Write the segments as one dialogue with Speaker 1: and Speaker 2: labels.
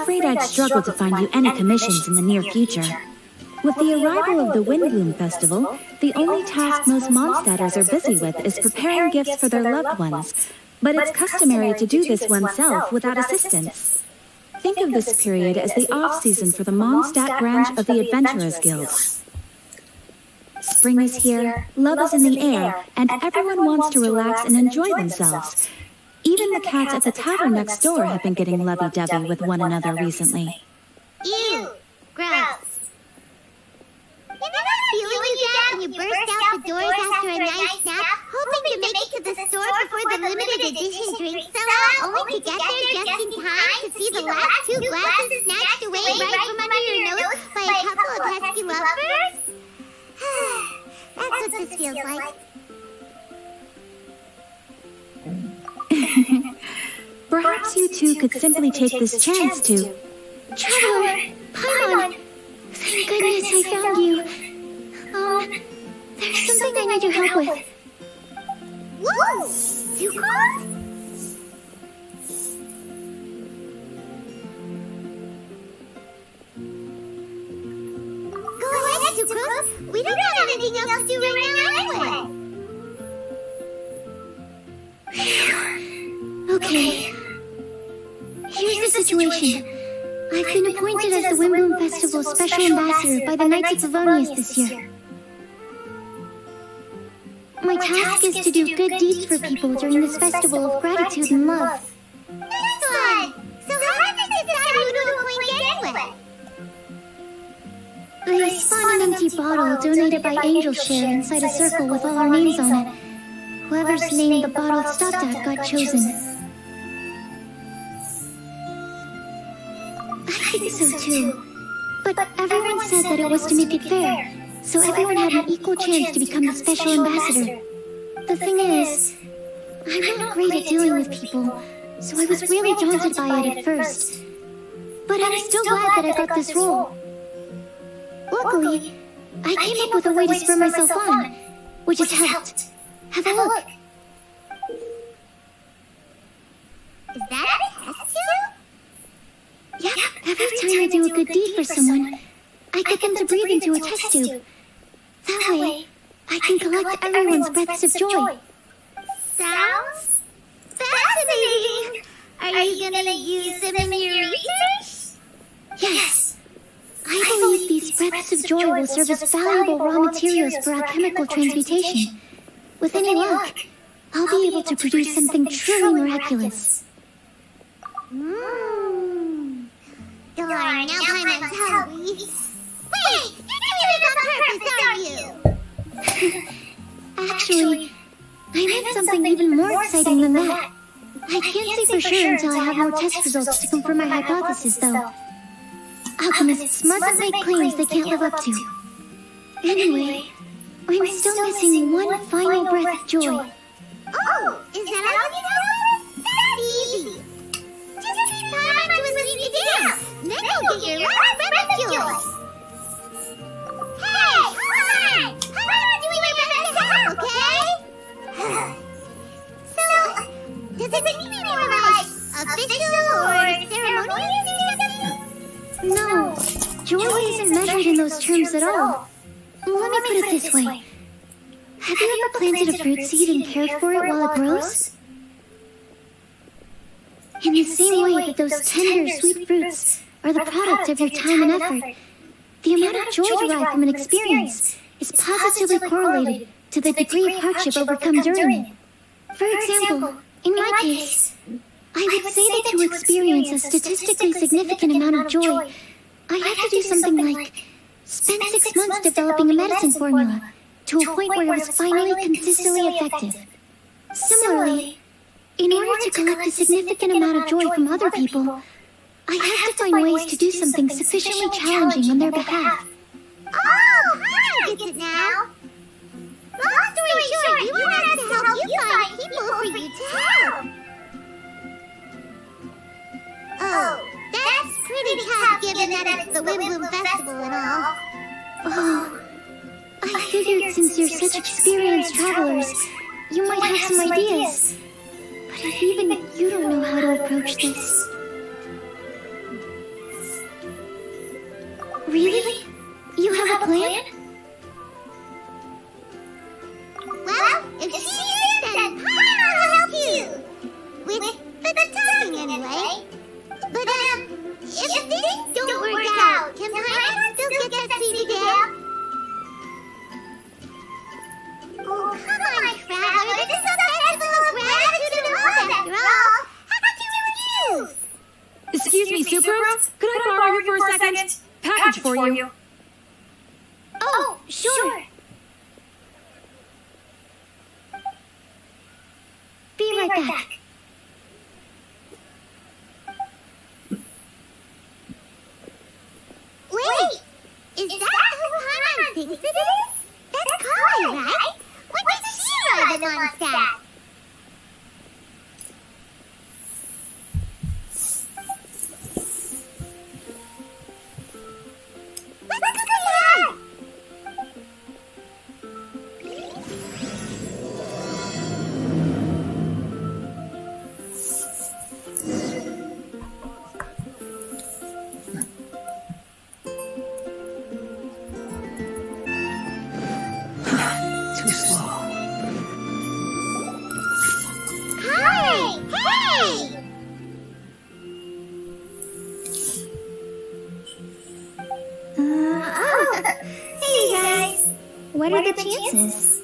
Speaker 1: afraid I'd struggle to find you any commissions in the near future. With the arrival of the Windblume Festival, the only task most Mondstadters are busy with is preparing gifts for their loved ones, but it's customary to do this oneself without assistance. Think of this period as the off-season for the Mondstadt branch of the Adventurers Guild. Spring is here, love is in the air, and everyone wants to relax and enjoy themselves. Even the cats at the tavern next door have been getting lovey-dovey with one another recently.
Speaker 2: Ew! Gross! You know that feeling you get when you burst out the doors after a nice nap, hoping to make it to the store before the limited edition drinks sell out, only to get there just in time to see the last 2 glasses snatched away right from under your nose by a couple of pesky lovers? That's what this feels like.
Speaker 1: Perhaps you two could simply take this chance to...
Speaker 3: Traveler! Paimon! Thank goodness I found you. There's something I need your help with.
Speaker 2: Whoa! Zuko? Go ahead, Zuko. We don't have anything else to do right now anyway.
Speaker 3: Okay. Here's the situation. I've been appointed as the Windblume Festival Special Ambassador by the Knights of Favonius this year. My task is to do good deeds for people during this festival of gratitude and love.
Speaker 2: Excellent! So how did they decide who to appoint anyway?
Speaker 3: They spawned an empty bottle donated by Angel Share inside a circle with all our names on it. Whoever's name the bottle stopped at got chosen. I think so too. But everyone said that it was to make it fair, so everyone had an equal chance to become the special ambassador. The thing is, I'm not great at dealing with people, so I was really daunted by it at first. But I'm still glad that I got this role. Luckily, I came up with a way to spur myself on, which has helped. Have a look.
Speaker 2: Is that a test tube?
Speaker 3: Yep, every time I do a good deed for someone, I get them to breathe into a test tube. That way, I can collect everyone's breaths of joy.
Speaker 2: Sounds fascinating! Are you gonna use them in your research?
Speaker 3: Yes. I believe these breaths of joy will serve as valuable raw materials for alchemical transmutation. With any luck, I'll be able to produce something truly miraculous.
Speaker 2: Darn, now Paimon's hungry. Wait! You're doing this on purpose, aren't you?
Speaker 3: Actually, I meant something even more exciting than that. I can't say for sure until I have more test results to confirm my hypothesis, though. Alchemists mustn't make claims they can't live up to. Anyway, I'm still missing one final breath of joy.
Speaker 2: Oh, is that all you know? That's easy. Just keep Paimon to lead you down. Then you'll get your last breath of joy. Hey, come on! Paimon's doing her best to help, okay? So, does it need to be more like official or ceremonious or something?
Speaker 3: No, joy isn't measured in those terms at all. Let me put it this way. Have you ever planted a fruit seed and cared for it while it grows? In the same way that those tender, sweet fruits are the product of your time and effort, the amount of joy derived from an experience is positively correlated to the degree of hardship overcome during it. For example, in my case, I would say that to experience a statistically significant amount of joy, I had to do something like spend 6 months developing a medicine formula to a point where it was finally consistently effective. Similarly, in order to collect a significant amount of joy from other people, I have to find ways to do something sufficiently challenging on their behalf.
Speaker 2: Oh, I get it now. Long story short, you want us to help you find people for you to help. Oh, that's pretty tough given that it's the Windblume Festival and all.
Speaker 3: Oh, I figured since you're such experienced travelers, you might have some ideas. But if even you don't know how to approach this...
Speaker 4: could I borrow you for a second? Package for you.
Speaker 3: Oh, sure. Be right back.
Speaker 2: Wait! Is that who Paimon thinks it is? That's Kai, right? When did she ride the Mondstadt? Let's go say hi!
Speaker 4: Too slow.
Speaker 2: Hi! Hey! Hey guys!
Speaker 3: What are the chances?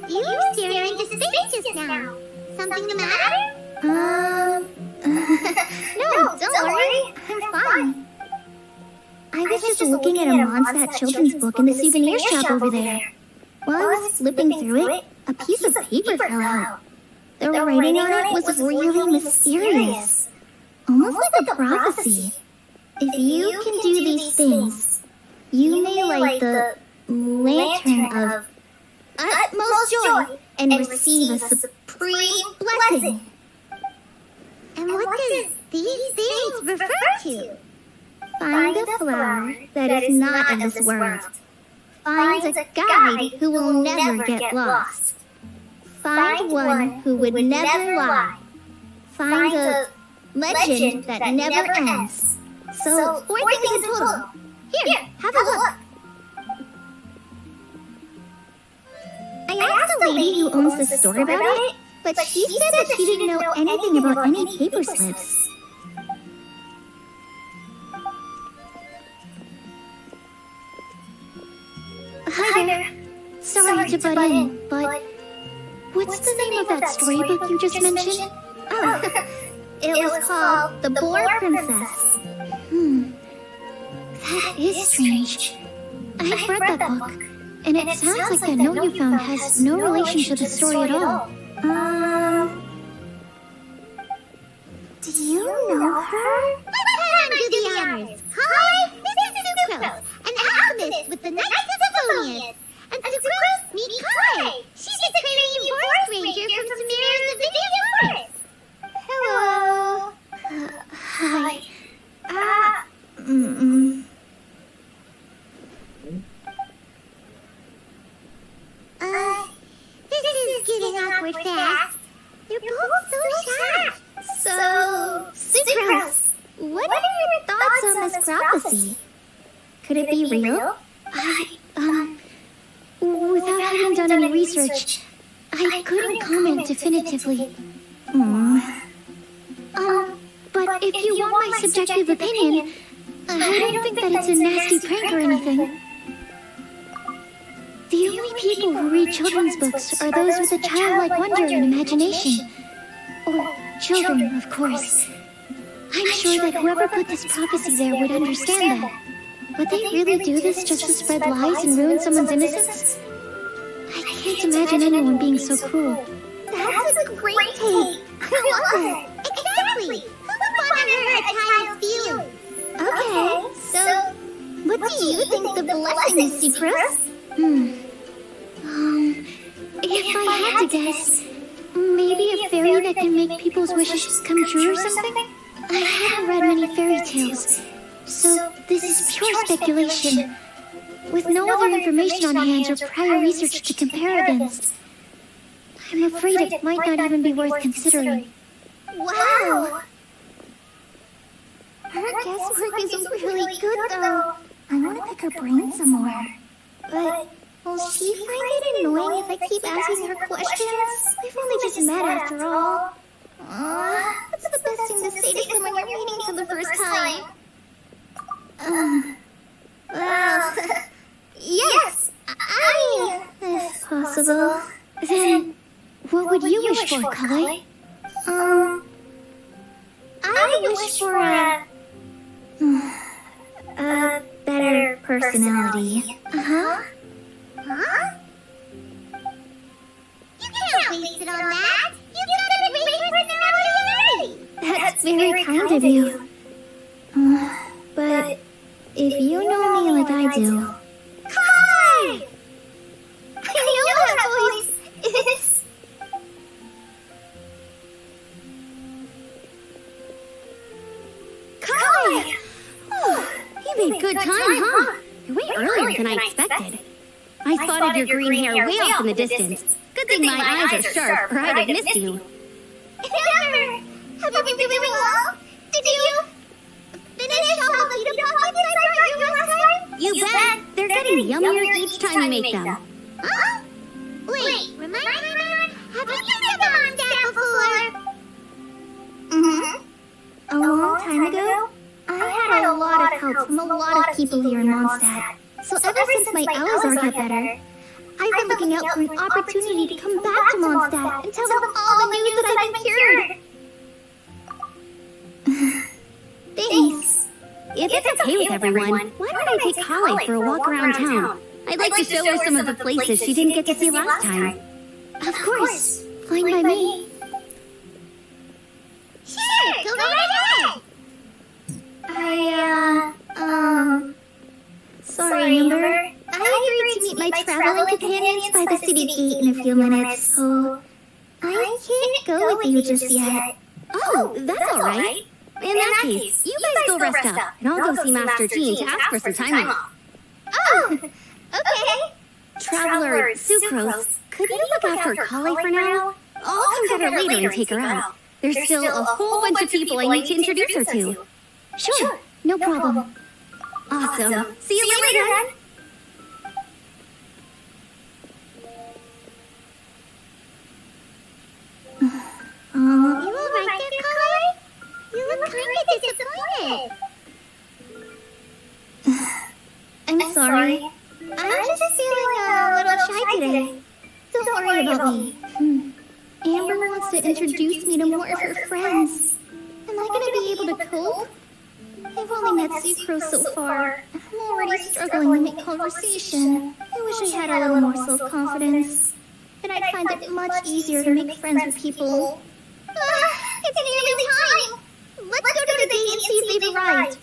Speaker 2: You were staring into space just now. Something the matter?
Speaker 3: No, don't worry. I'm fine. I was just looking at a Mondstadt children's book in the souvenir shop over there. While I was flipping through it, a piece of paper fell out. The writing on it was really mysterious. Almost like a prophecy. If you can do these things, you may light the lantern of utmost joy and receive a supreme blessing.
Speaker 2: And what does these things refer to?
Speaker 3: Find a flower that is not of this world. Find a guide who will never get lost. Find one who would never lie. Find a legend that never ends. So, 4 things in total. Here, have a look. I asked the lady who owns the store about it, but she said that she didn't know anything about any paper slips. Hi there. Sorry to butt in, but what's the name of that storybook you just mentioned? Oh, it was called The Boar Princess. That is strange. I've read that book, and it sounds like that note you found has no relation to the story at all. Do you know her?
Speaker 2: Let Paimon do the honors. Hi, this is Sucrose, an alchemist with the Knights of Savonius. And Sucrose, meet Kai. She's a trainee forest ranger from Samira's Divinity Forest.
Speaker 3: Hello. Hi.
Speaker 2: This is getting awkward fast. They're both so shy.
Speaker 3: So, Sucrose, what are your thoughts on this prophecy? Could it be real? Without having done any research, I couldn't comment definitively. But if you want my subjective opinion, I don't think that it's a nasty prank or anything. The only people who read children's books are those with a childlike wonder and imagination. Or children, of course. I'm sure that whoever put this prophecy there would understand that. Would they really do this just to spread lies and ruin someone's innocence? I can't imagine anyone being so cruel.
Speaker 2: That's a great take. I love it. Exactly. Who would want to hurt a child's feelings?
Speaker 3: Okay, so what do you think the blessing is, Sucrose? If I had to guess, maybe a fairy that can make people's wishes come true or something? I haven't read many fairy tales, so this is pure speculation. With no other information on hand or prior research to compare against, I'm afraid it might not even be worth considering.
Speaker 2: Wow.
Speaker 3: Her guesswork is really good, though. I want to pick her brain some more. But will she find it annoying if I keep asking her questions? We've only just met after all. What's the best thing to say to someone you're meeting for the first time? Well, yes, if possible. Then, what would you wish for, Kai? I wish for a a better personality.
Speaker 2: Huh? You can't waste it on that! You've got a great personality already!
Speaker 3: That's very kind of you. But if you know me like I do...
Speaker 2: Kai! I know that voice! It's...
Speaker 3: Kai! You made good time, huh? You're way earlier than I expected. I spotted your green hair way off in the distance. Good thing my eyes are sharp, or I'd have missed you.
Speaker 2: Amber! Have you been doing well? Did you... finish all the pita pockets I brought you last time?
Speaker 3: You bet! They're getting yummier each time you make them.
Speaker 2: Huh? Wait, remind me, have you been to Mondstadt before?
Speaker 3: Mm-hmm. A long time ago, I had a lot of help from a lot of people here in Mondstadt. So ever since my Owlzar got better, I've been looking out for an opportunity to come back to Mondstadt and tell them all the news that I've been cured. Thanks. If it's okay with everyone, why don't I take Holly for a walk around town? I'd like to show her some of the places she didn't get to see last time. Of course. Fine by me.
Speaker 2: Sure, go right ahead!
Speaker 3: Sorry, Amber. I agreed to meet my traveling companions by the city gate in a few minutes, so I can't go with you just yet. Oh, that's alright. In that case, you guys go rest up, and I'll go see Master Jean to ask for some time off.
Speaker 2: Oh, okay.
Speaker 3: Traveler Sucrose, could you look after Collie for now? I'll come get her later and take her out. There's still a whole bunch of people I need to introduce her to. Sure, no problem. Awesome. See you later then.
Speaker 2: You alright there, Collie? You look kinda disappointed.
Speaker 3: I'm sorry. I'm just feeling a little shy today. Don't worry about me. Amber wants to introduce me to more of her friends. Am I gonna be able to cope? I've only met Sucrose so far. I'm already struggling to make conversation. I wish I had a little more self-confidence. Then I'd find it much easier to make friends with people.
Speaker 2: It's nearly time! Let's go to the gate and see if they've arrived.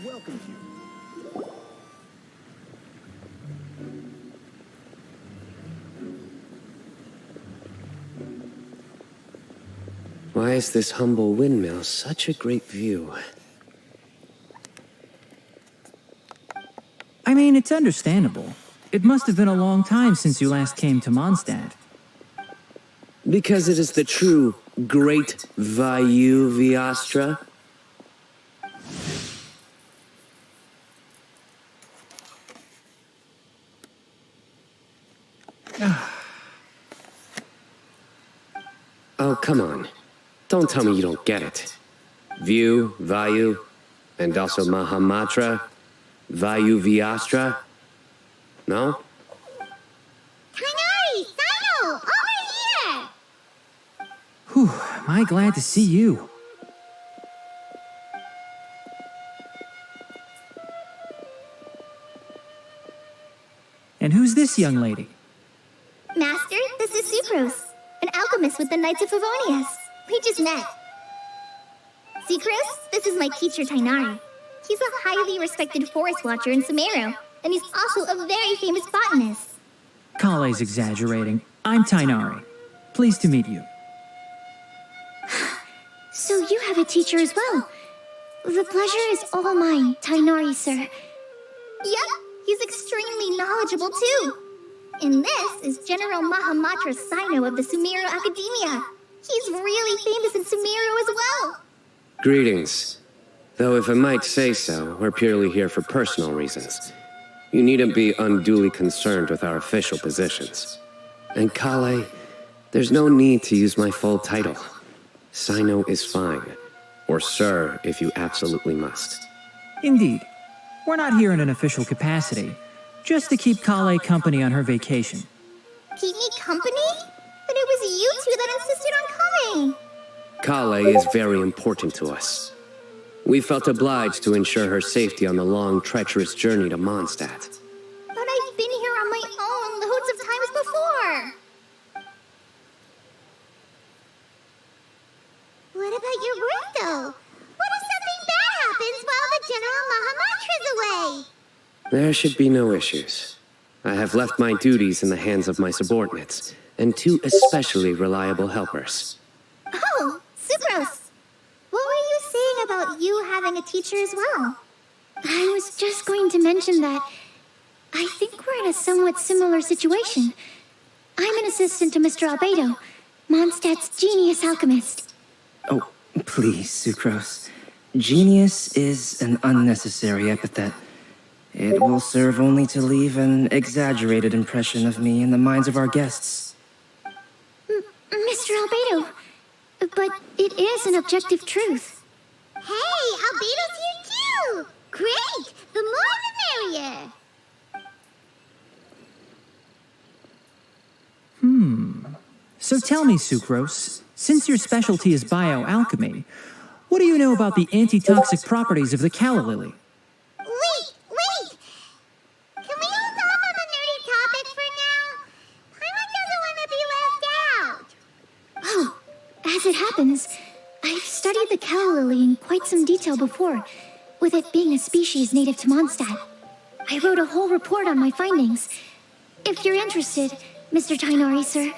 Speaker 5: Welcomes you.
Speaker 6: Why is this humble windmill such a great view?
Speaker 7: I mean, it's understandable. It must have been a long time since you last came to Mondstadt.
Speaker 6: Because it is the true Great Vayu Viastra. Oh, come on. Don't tell me you don't get it. View, Vayu, and also Mahamatra, Vayu Viastra. No?
Speaker 2: Kanari! Sino! Over here!
Speaker 7: Whew, am I glad to see you. And who's this young lady?
Speaker 3: Master, this is Sucrose, an alchemist with the Knights of Favonius.
Speaker 2: We just met. See, Chris? This is my teacher, Tainari. He's a highly respected forest watcher in Sumeru, and he's also a very famous botanist.
Speaker 7: Kale's exaggerating. I'm Tainari. Pleased to meet you.
Speaker 3: So you have a teacher as well. The pleasure is all mine, Tainari, sir.
Speaker 2: Yep, he's extremely knowledgeable too. And this is General Mahamatra Sino of the Sumeru Academia. He's really famous in Sumeru as well.
Speaker 6: Greetings. Though if I might say so, we're purely here for personal reasons. You needn't be unduly concerned with our official positions. And Kale, there's no need to use my full title. Sino is fine. Or sir, if you absolutely must.
Speaker 7: Indeed. We're not here in an official capacity, just to keep Kale company on her vacation.
Speaker 2: Keep me company? But it was you two that insisted on coming.
Speaker 6: Kale is very important to us. We felt obliged to ensure her safety on the long, treacherous journey to Mondstadt.
Speaker 2: But I've been here on my own loads of times before. What about your work, though? What if something bad happens while the General Mahamatra's away?
Speaker 6: There should be no issues. I have left my duties in the hands of my subordinates, and two especially reliable helpers.
Speaker 2: Oh, Sucrose. What were you saying about you having a teacher as well?
Speaker 3: I was just going to mention that I think we're in a somewhat similar situation. I'm an assistant to Mr. Albedo, Mondstadt's genius alchemist.
Speaker 5: Oh, please, Sucrose. Genius is an unnecessary epithet. It will serve only to leave an exaggerated impression of me in the minds of our guests.
Speaker 3: Mr. Albedo, but it is an objective truth.
Speaker 2: Hey, Albedo's here too! Great! The more the merrier!
Speaker 7: So tell me, Sucrose, since your specialty is bioalchemy, what do you know about the antitoxic properties of the calla lily?
Speaker 2: Wait! Can we hold off on the nerdy topic for now? Paimon doesn't want to be left out.
Speaker 3: Oh, as it happens, I've studied the calla lily in quite some detail before, with it being a species native to Mondstadt. I wrote a whole report on my findings. If you're interested, Mr. Tainari, sir,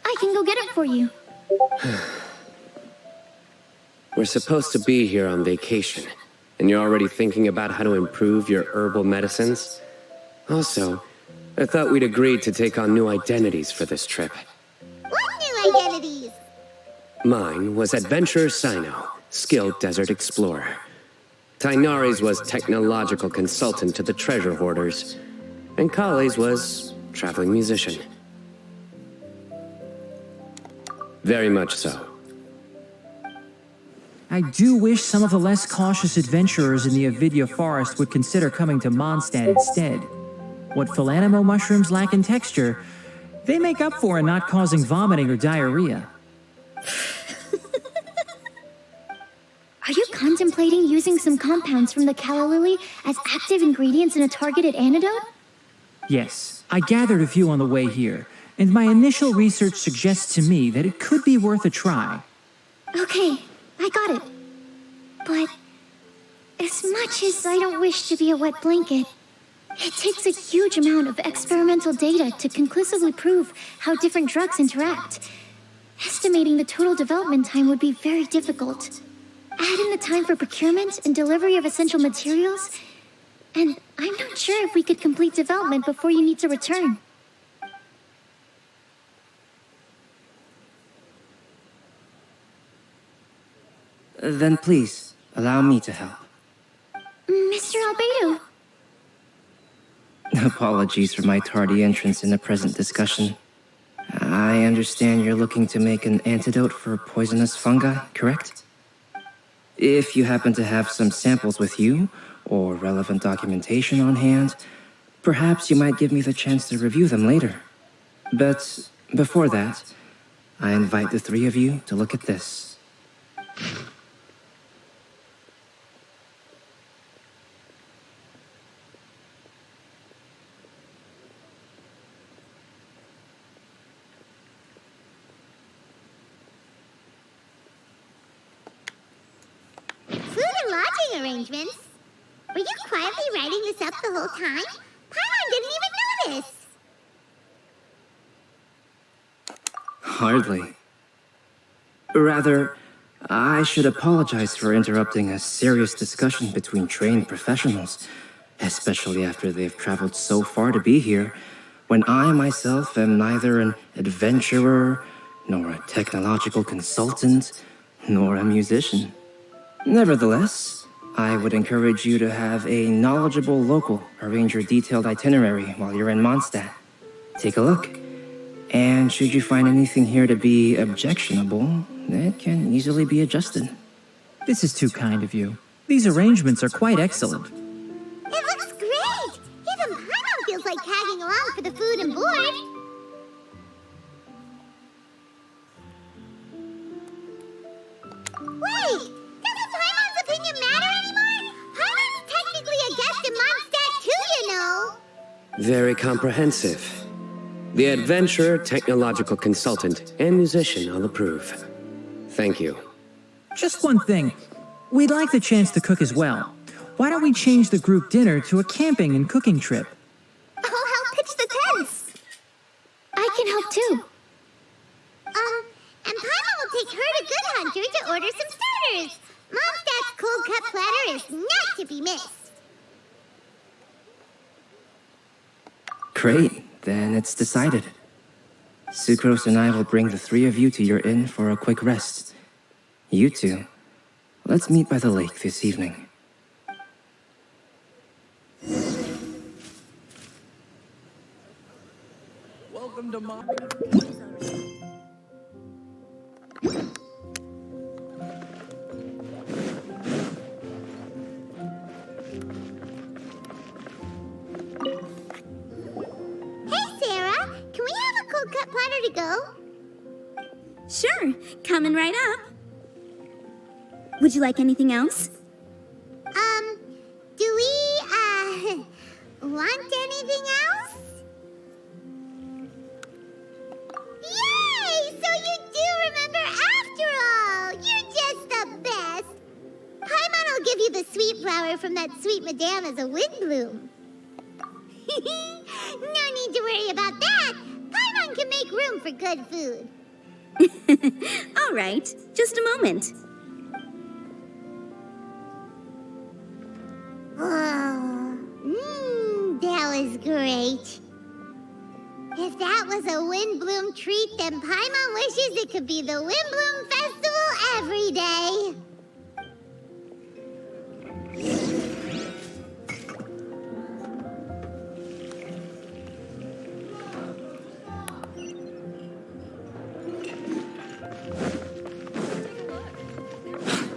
Speaker 3: I can go get it for you.
Speaker 6: We're supposed to be here on vacation, and you're already thinking about how to improve your herbal medicines? Also, I thought we'd agreed to take on new identities for this trip.
Speaker 2: What new identities?
Speaker 6: Mine was Adventurer Sino, skilled desert explorer. Tainari's was technological consultant to the treasure hoarders, and Kale's was traveling musician. Very much so.
Speaker 7: I do wish some of the less cautious adventurers in the Avidya forest would consider coming to Mondstadt instead. What Philanimo mushrooms lack in texture, they make up for in not causing vomiting or diarrhea.
Speaker 3: Are you contemplating using some compounds from the calla lily as active ingredients in a targeted antidote?
Speaker 7: Yes, I gathered a few on the way here, and my initial research suggests to me that it could be worth a try.
Speaker 3: Okay, I got it. But as much as I don't wish to be a wet blanket, it takes a huge amount of experimental data to conclusively prove how different drugs interact. Estimating the total development time would be very difficult. Add in the time for procurement and delivery of essential materials, and I'm not sure if we could complete development before you need to return.
Speaker 5: Then please, allow me to help.
Speaker 3: Mr. Albedo.
Speaker 5: Apologies for my tardy entrance in the present discussion. I understand you're looking to make an antidote for poisonous fungi, correct? If you happen to have some samples with you, or relevant documentation on hand, perhaps you might give me the chance to review them later. But before that, I invite the three of you to look at this.
Speaker 2: seating arrangements. Were you quietly writing this up the whole time? Paimon didn't even notice.
Speaker 5: Hardly. Rather, I should apologize for interrupting a serious discussion between trained professionals, especially after they've traveled so far to be here, when I myself am neither an adventurer, nor a technological consultant, nor a musician. Nevertheless, I would encourage you to have a knowledgeable local arrange your detailed itinerary while you're in Mondstadt. Take a look. And should you find anything here to be objectionable, it can easily be adjusted.
Speaker 7: This is too kind of you. These arrangements are quite excellent.
Speaker 2: It looks great! Even Paimon feels like tagging along for the food and board. Wait! Doesn't Paimon's opinion matter anymore? Paimon's technically a guest in Mondstadt too, you know!
Speaker 6: Very comprehensive. The adventurer, technological consultant, and musician all approve. Thank you.
Speaker 7: Just one thing. We'd like the chance to cook as well. Why don't we change the group dinner to a camping and cooking trip?
Speaker 2: I'll help pitch the tents!
Speaker 3: I can help too.
Speaker 2: And Paimon will take her to Good Hunter to order some starters. Mondstadt's cold-cut platter is not to be missed.
Speaker 5: Great, then it's decided. Sucrose and I will bring the three of you to your inn for a quick rest. You two, let's meet by the lake this evening.
Speaker 7: Welcome to my...
Speaker 2: Cold-cut platter to go?
Speaker 1: Sure, coming right up. Would you like anything else?
Speaker 2: Do we, want anything else? Yay! So you do remember after all! You're just the best! Paimon will give you the sweet flower from that sweet madame as a Windblume. No need to worry about that! Paimon can make room for good food.
Speaker 1: All right, just a moment.
Speaker 2: Oh, that was great. If that was a Windblume treat, then Paimon wishes it could be the Windblume Festival every day.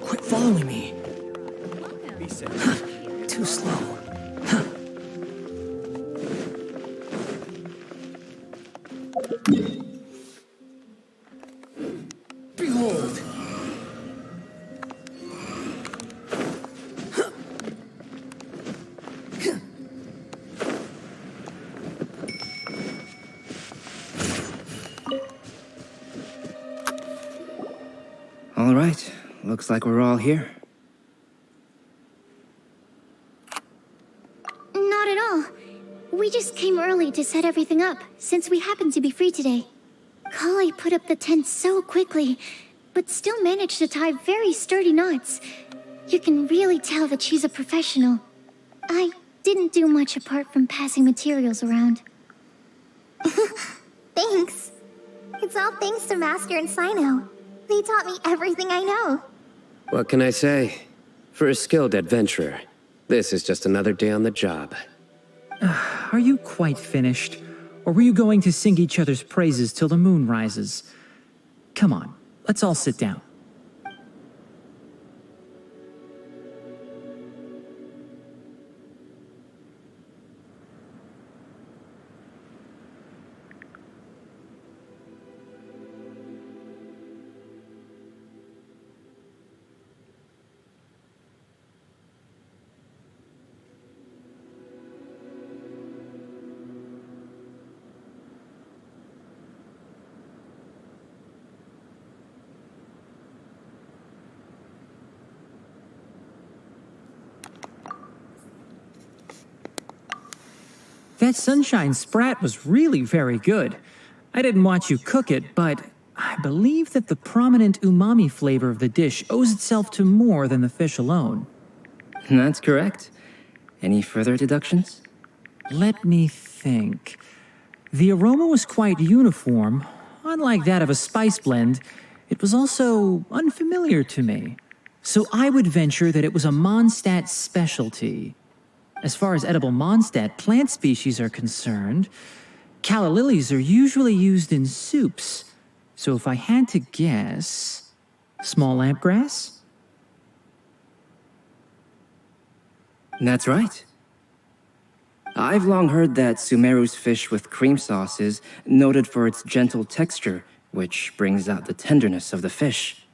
Speaker 4: Quit following me. Be safe. Too slow. Behold.
Speaker 5: All right, looks like we're all here.
Speaker 3: Not at all. We just came early to set everything up, since we happen to be free today. Kali put up the tent so quickly, but still managed to tie very sturdy knots. You can really tell that she's a professional. I didn't do much apart from passing materials around.
Speaker 2: Thanks. It's all thanks to Master and Sino. They taught me everything I know.
Speaker 6: What can I say? For a skilled adventurer, this is just another day on the job.
Speaker 7: Are you quite finished? Or were you going to sing each other's praises till the moon rises? Come on, let's all sit down. That sunshine sprat was really very good. I didn't watch you cook it, but I believe that the prominent umami flavor of the dish owes itself to more than the fish alone.
Speaker 5: That's correct. Any further deductions?
Speaker 7: Let me think. The aroma was quite uniform. Unlike that of a spice blend, it was also unfamiliar to me. So I would venture that it was a Mondstadt specialty. As far as edible Mondstadt plant species are concerned, calla lilies are usually used in soups. So if I had to guess, small lampgrass?
Speaker 5: That's right. I've long heard that Sumeru's fish with cream sauce is noted for its gentle texture, which brings out the tenderness of the fish.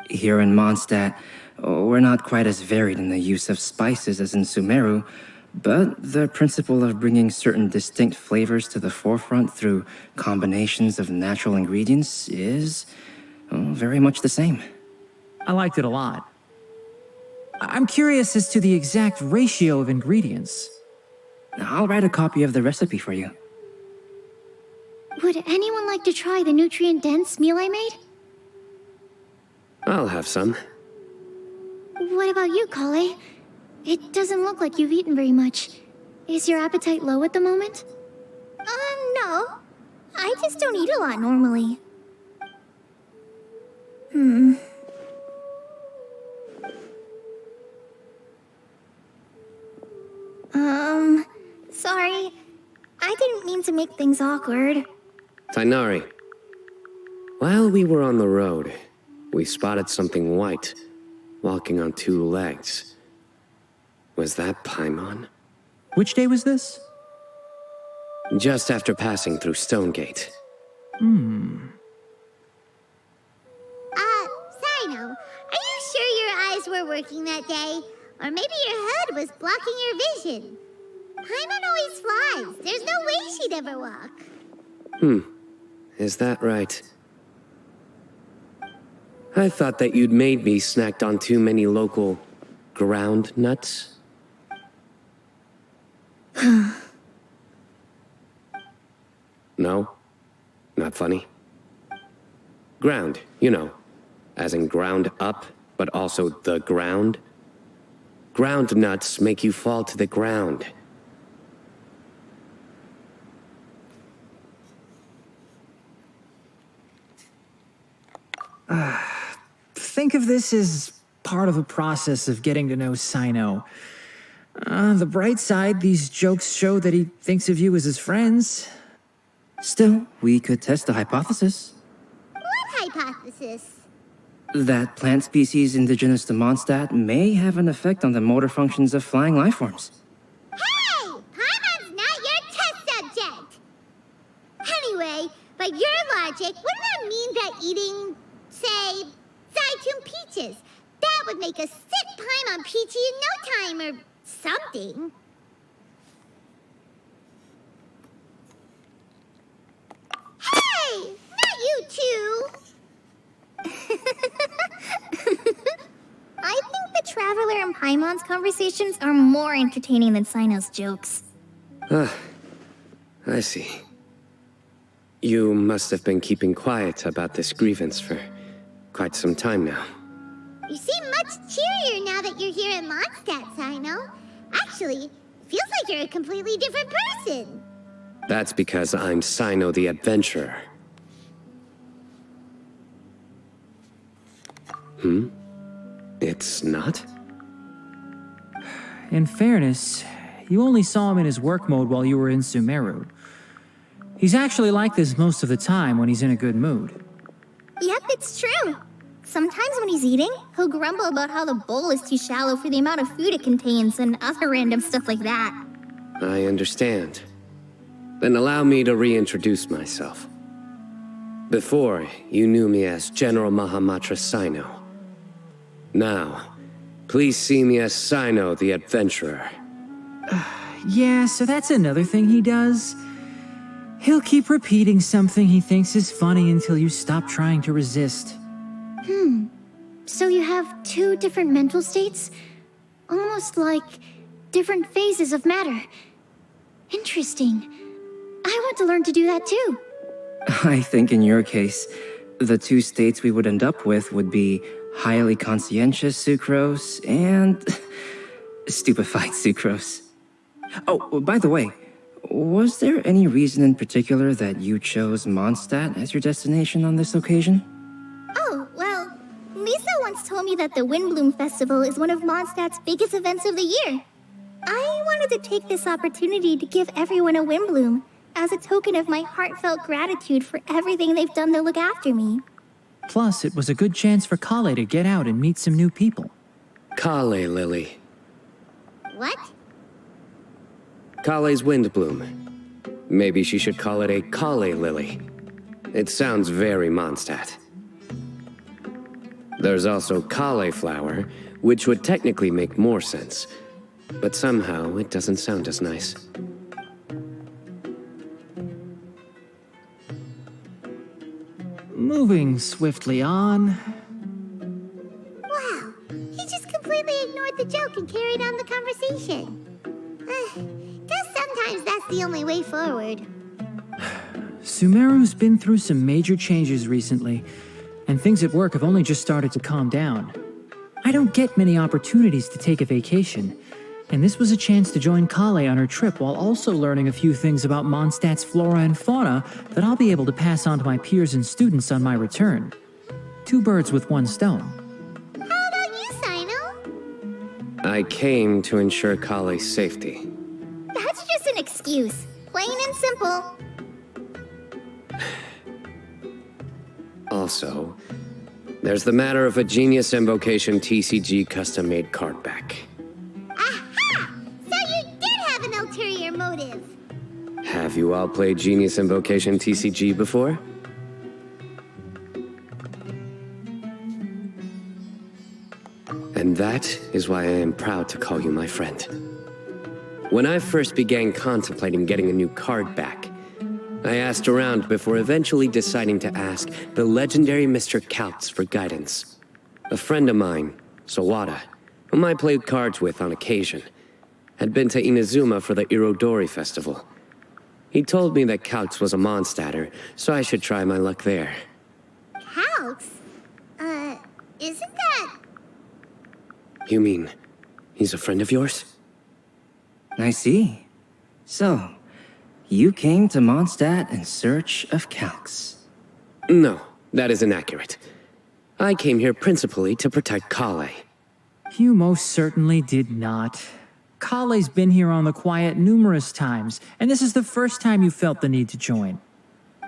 Speaker 5: Here in Mondstadt, we're not quite as varied in the use of spices as in Sumeru, but the principle of bringing certain distinct flavors to the forefront through combinations of natural ingredients is very much the same.
Speaker 7: I liked it a lot. I'm curious as to the exact ratio of ingredients.
Speaker 5: I'll write a copy of the recipe for you.
Speaker 3: Would anyone like to try the nutrient-dense meal I made?
Speaker 6: I'll have some.
Speaker 3: What about you, Kale? It doesn't look like you've eaten very much. Is your appetite low at the moment?
Speaker 2: No. I just don't eat a lot normally. Sorry. I didn't mean to make things awkward.
Speaker 6: Tainari, while we were on the road, we spotted something white, walking on two legs. Was that Paimon?
Speaker 7: Which day was this?
Speaker 6: Just after passing through Stonegate.
Speaker 2: Sino, are you sure your eyes were working that day? Or maybe your hood was blocking your vision? Paimon always flies. There's no way she'd ever walk.
Speaker 6: Is that right? I thought that you'd made me snacked on too many local ground nuts. No? Not funny? Ground, you know, as in ground up, but also the ground. Ground nuts make you fall to the ground.
Speaker 7: Think of this as part of the process of getting to know Sino. The bright side, these jokes show that he thinks of you as his friends.
Speaker 5: Still, we could test the hypothesis.
Speaker 2: What hypothesis?
Speaker 5: That plant species indigenous to Mondstadt may have an effect on the motor functions of flying lifeforms.
Speaker 2: Hey! Paimon's not your test subject! Anyway, by your logic, wouldn't that mean that eating, say, Zaitun peaches, that would make a sick Paimon peachy in no time or something? Hey! Not you two!
Speaker 8: I think the Traveler and Paimon's conversations are more entertaining than Sino's jokes.
Speaker 6: I see. You must have been keeping quiet about this grievance for quite some time now.
Speaker 2: You seem much cheerier now that you're here in Mondstadt, Sino. Actually, feels like you're a completely different person.
Speaker 6: That's because I'm Sino the Adventurer. It's not?
Speaker 7: In fairness, you only saw him in his work mode while you were in Sumeru. He's actually like this most of the time when he's in a good mood.
Speaker 8: Yep, it's true. Sometimes when he's eating, he'll grumble about how the bowl is too shallow for the amount of food it contains and other random stuff like that.
Speaker 6: I understand. Then allow me to reintroduce myself. Before, you knew me as General Mahamatra Sino. Now, please see me as Sino the Adventurer.
Speaker 7: Yeah, so that's another thing he does. He'll keep repeating something he thinks is funny until you stop trying to resist.
Speaker 3: So you have two different mental states? Almost like different phases of matter. Interesting. I want to learn to do that too.
Speaker 5: I think in your case, the two states we would end up with would be highly conscientious sucrose and stupefied sucrose. Oh, by the way, was there any reason in particular that you chose Mondstadt as your destination on this occasion?
Speaker 8: Oh, well, Lisa once told me that the Windblume Festival is one of Mondstadt's biggest events of the year. I wanted to take this opportunity to give everyone a Windblume, as a token of my heartfelt gratitude for everything they've done to look after me.
Speaker 7: Plus, it was a good chance for Kale to get out and meet some new people.
Speaker 6: Kale Lily.
Speaker 2: What?
Speaker 6: Kale's Windblume. Maybe she should call it a Kale Lily. It sounds very Mondstadt. There's also cauliflower, which would technically make more sense. But somehow, it doesn't sound as nice.
Speaker 7: Moving swiftly on.
Speaker 2: Wow, he just completely ignored the joke and carried on the conversation. Guess sometimes that's the only way forward.
Speaker 7: Sumeru's been through some major changes recently, and things at work have only just started to calm down. I don't get many opportunities to take a vacation, and this was a chance to join Kale on her trip while also learning a few things about Mondstadt's flora and fauna that I'll be able to pass on to my peers and students on my return. Two birds with one stone.
Speaker 2: How about you, Sino?
Speaker 6: I came to ensure Kale's safety.
Speaker 8: That's just an excuse. Plain and simple.
Speaker 6: Also, there's the matter of a Genius Invocation TCG custom-made card back.
Speaker 2: Aha! So you did have an ulterior motive.
Speaker 6: Have you all played Genius Invocation TCG before? And that is why I am proud to call you my friend. When I first began contemplating getting a new card back, I asked around before eventually deciding to ask the legendary Mr. Kautz for guidance. A friend of mine, Sawada, whom I played cards with on occasion, had been to Inazuma for the Irodori Festival. He told me that Kautz was a Mondstadter, so I should try my luck there.
Speaker 2: Kautz? Isn't that...
Speaker 6: You mean, he's a friend of yours?
Speaker 5: I see. So, you came to Mondstadt in search of Calx.
Speaker 6: No, that is inaccurate. I came here principally to protect Kale.
Speaker 7: You most certainly did not. Kale's been here on the quiet numerous times, and this is the first time you felt the need to join.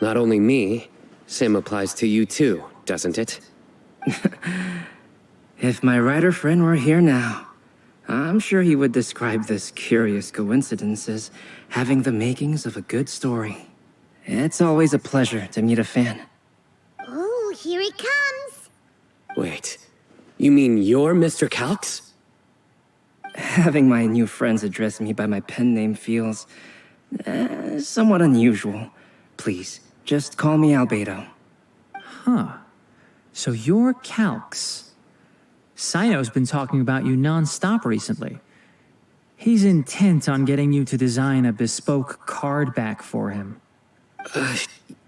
Speaker 6: Not only me, same applies to you too, doesn't it?
Speaker 5: If my writer friend were here now, I'm sure he would describe this curious coincidence as having the makings of a good story. It's always a pleasure to meet a fan.
Speaker 2: Oh, here it comes.
Speaker 6: Wait, you mean you're Mr. Calx?
Speaker 5: Having my new friends address me by my pen name feels somewhat unusual. Please, just call me Albedo.
Speaker 7: Huh. So you're Calx. Sino's been talking about you non-stop recently. He's intent on getting you to design a bespoke card back for him.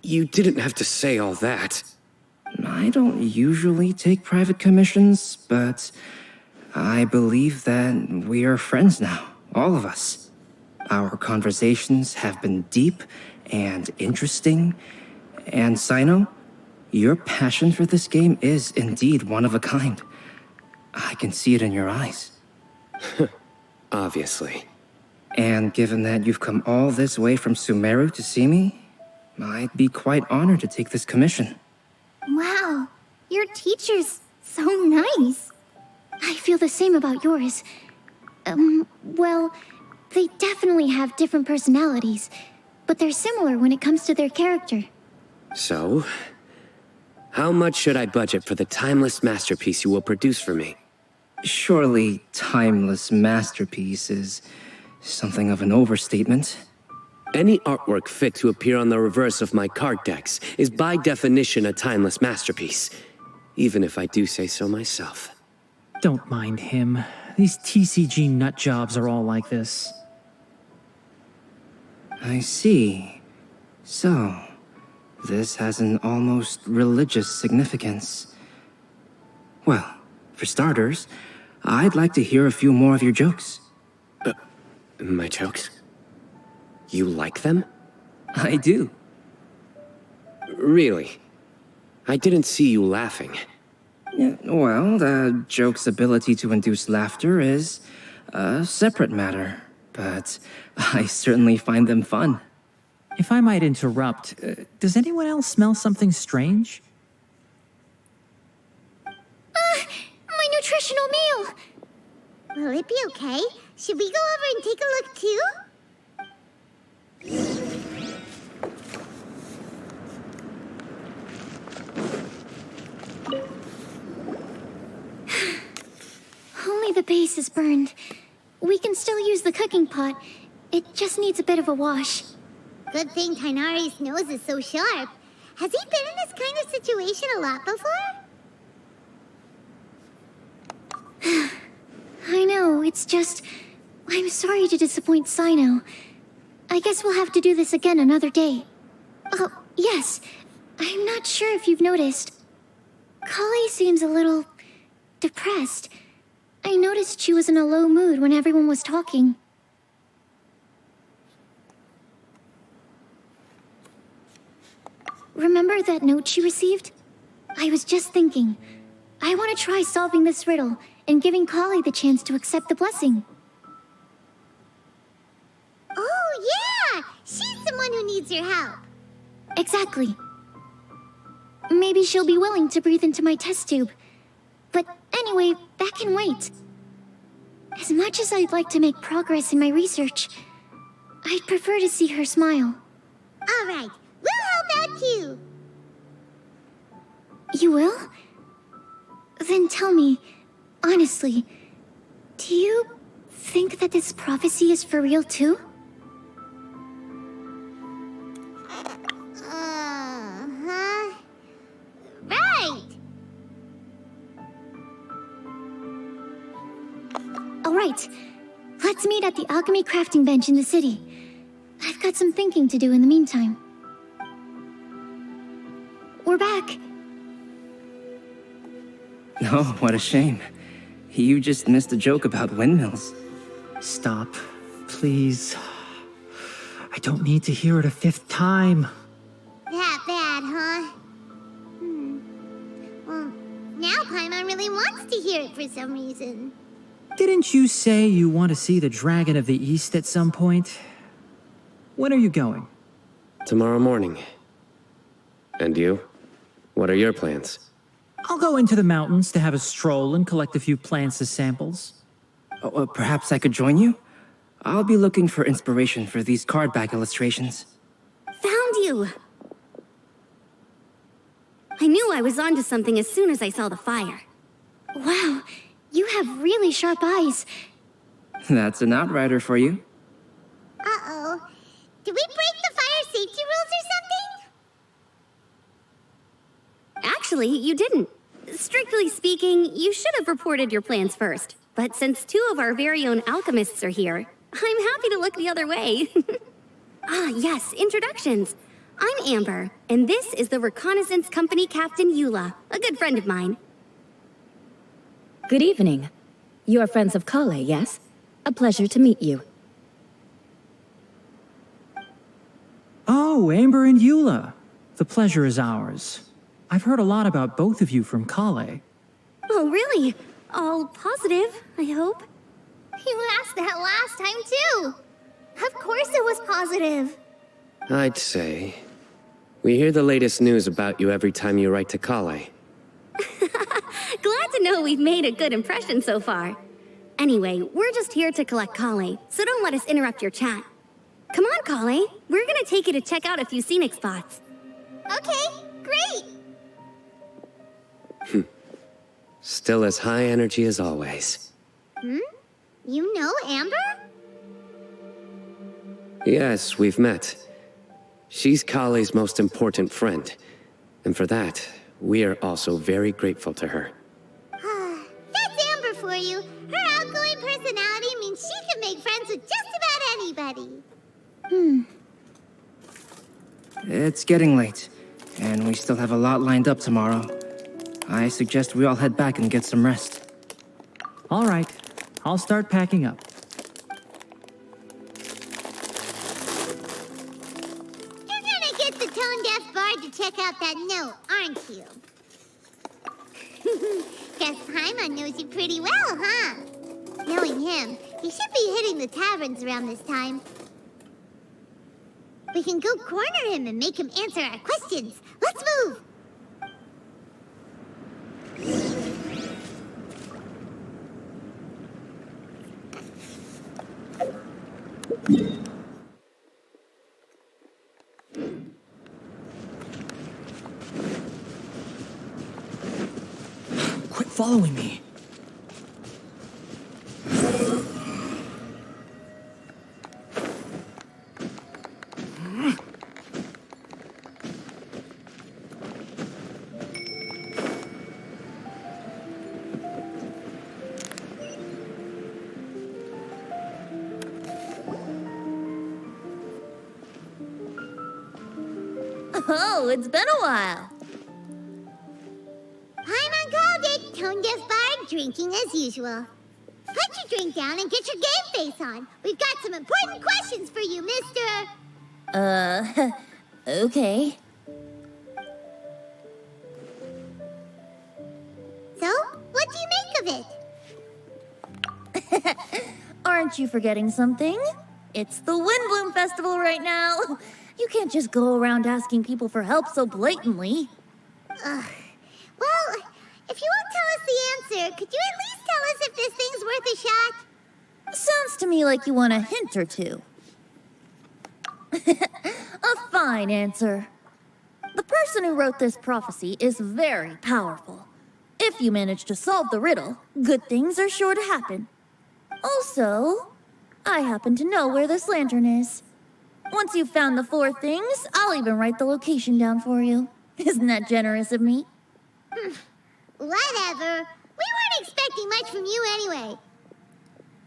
Speaker 6: You didn't have to say all that.
Speaker 5: I don't usually take private commissions, but I believe that we are friends now, all of us. Our conversations have been deep and interesting, and Sino, your passion for this game is indeed one of a kind. I can see it in your eyes.
Speaker 6: Obviously.
Speaker 5: And given that you've come all this way from Sumeru to see me, I'd be quite honored to take this commission.
Speaker 8: Wow, your teacher's so nice.
Speaker 3: I feel the same about yours. Well, they definitely have different personalities, but they're similar when it comes to their character.
Speaker 6: So, how much should I budget for the timeless masterpiece you will produce for me?
Speaker 5: Surely timeless masterpiece is something of an overstatement.
Speaker 6: Any artwork fit to appear on the reverse of my card decks is by definition a timeless masterpiece, even if I do say so myself.
Speaker 7: Don't mind him. These TCG nut jobs are all like this.
Speaker 5: I see. So, this has an almost religious significance. Well, for starters, I'd like to hear a few more of your jokes.
Speaker 6: My jokes? You like them?
Speaker 5: I do.
Speaker 6: Really? I didn't see you laughing.
Speaker 5: Yeah, well, the joke's ability to induce laughter is a separate matter, but I certainly find them fun.
Speaker 7: If I might interrupt, does anyone else smell something strange?
Speaker 3: My nutritional meal!
Speaker 2: Will it be okay? Should we go over and take a look too?
Speaker 3: Only the base is burned. We can still use the cooking pot. It just needs a bit of a wash.
Speaker 2: Good thing Tainari's nose is so sharp. Has he been in this kind of situation a lot before?
Speaker 3: I know, it's just... I'm sorry to disappoint Sino. I guess we'll have to do this again another day. Oh, yes. I'm not sure if you've noticed. Kali seems a little... depressed. I noticed she was in a low mood when everyone was talking. Remember that note she received? I was just thinking. I want to try solving this riddle and giving Kali the chance to accept the blessing.
Speaker 2: Oh, yeah! She's someone who needs your help.
Speaker 3: Exactly. Maybe she'll be willing to breathe into my test tube. But anyway, that can wait. As much as I'd like to make progress in my research, I'd prefer to see her smile.
Speaker 2: All right, we'll help out too.
Speaker 3: You will? Then tell me, honestly, do you think that this prophecy is for real too?
Speaker 2: Uh-huh. Right!
Speaker 3: Alright, let's meet at the alchemy crafting bench in the city. I've got some thinking to do in the meantime. We're back.
Speaker 5: Oh, what a shame. You just missed a joke about windmills.
Speaker 7: Stop, please. I don't need to hear it a fifth time.
Speaker 2: That bad, huh? Well, now Paimon really wants to hear it for some reason.
Speaker 7: Didn't you say you want to see the Dragon of the East at some point? When are you going?
Speaker 6: Tomorrow morning. And you? What are your plans?
Speaker 7: I'll go into the mountains to have a stroll and collect a few plants as samples.
Speaker 5: Oh, perhaps I could join you? I'll be looking for inspiration for these card back illustrations.
Speaker 9: Found you! I knew I was onto something as soon as I saw the fire.
Speaker 3: Wow, you have really sharp eyes.
Speaker 5: That's an outrider for you.
Speaker 2: Uh-oh. Did we break the fire safety rules or something?
Speaker 9: Actually, you didn't. Strictly speaking, you should have reported your plans first. But since two of our very own alchemists are here, I'm happy to look the other way. Ah, yes, introductions. I'm Amber, and this is the Reconnaissance Company Captain Eula, a good friend of mine.
Speaker 10: Good evening. You are friends of Kale, yes? A pleasure to meet you.
Speaker 7: Oh, Amber and Eula. The pleasure is ours. I've heard a lot about both of you from Kale.
Speaker 9: Oh, really? All positive, I hope.
Speaker 8: You asked that last time too. Of course it was positive.
Speaker 6: I'd say. We hear the latest news about you every time you write to Kale.
Speaker 9: Glad to know we've made a good impression so far. Anyway, we're just here to collect Kale, so don't let us interrupt your chat. Come on, Kale. We're gonna take you to check out a few scenic spots.
Speaker 2: Okay, great.
Speaker 6: Still as high energy as always.
Speaker 2: You know Amber?
Speaker 6: Yes, we've met. She's Kale's most important friend. And for that, we are also very grateful to her.
Speaker 2: That's Amber for you. Her outgoing personality means she can make friends with just about anybody.
Speaker 5: It's getting late, and we still have a lot lined up tomorrow. I suggest we all head back and get some rest.
Speaker 7: All right, I'll start packing up.
Speaker 2: You're gonna get the tone-deaf bard to check out that note, aren't you? Guess Paimon knows you pretty well, huh? Knowing him, he should be hitting the taverns around this time. We can go corner him and make him answer our questions. Let's move!
Speaker 4: Quit following me.
Speaker 11: Oh, it's been a while.
Speaker 2: Paimon called it, tone-deaf bard drinking as usual. Put your drink down and get your game face on. We've got some important questions for you, mister.
Speaker 11: Okay.
Speaker 2: So, what do you make of it?
Speaker 11: Aren't you forgetting something? It's the Windblume Festival right now. You can't just go around asking people for help so blatantly.
Speaker 2: Well, if you won't tell us the answer, could you at least tell us if this thing's worth a shot?
Speaker 11: Sounds to me like you want a hint or two. A fine answer. The person who wrote this prophecy is very powerful. If you manage to solve the riddle, good things are sure to happen. Also, I happen to know where this lantern is. Once you've found the 4 things, I'll even write the location down for you. Isn't that generous of me?
Speaker 2: Whatever. We weren't expecting much from you anyway.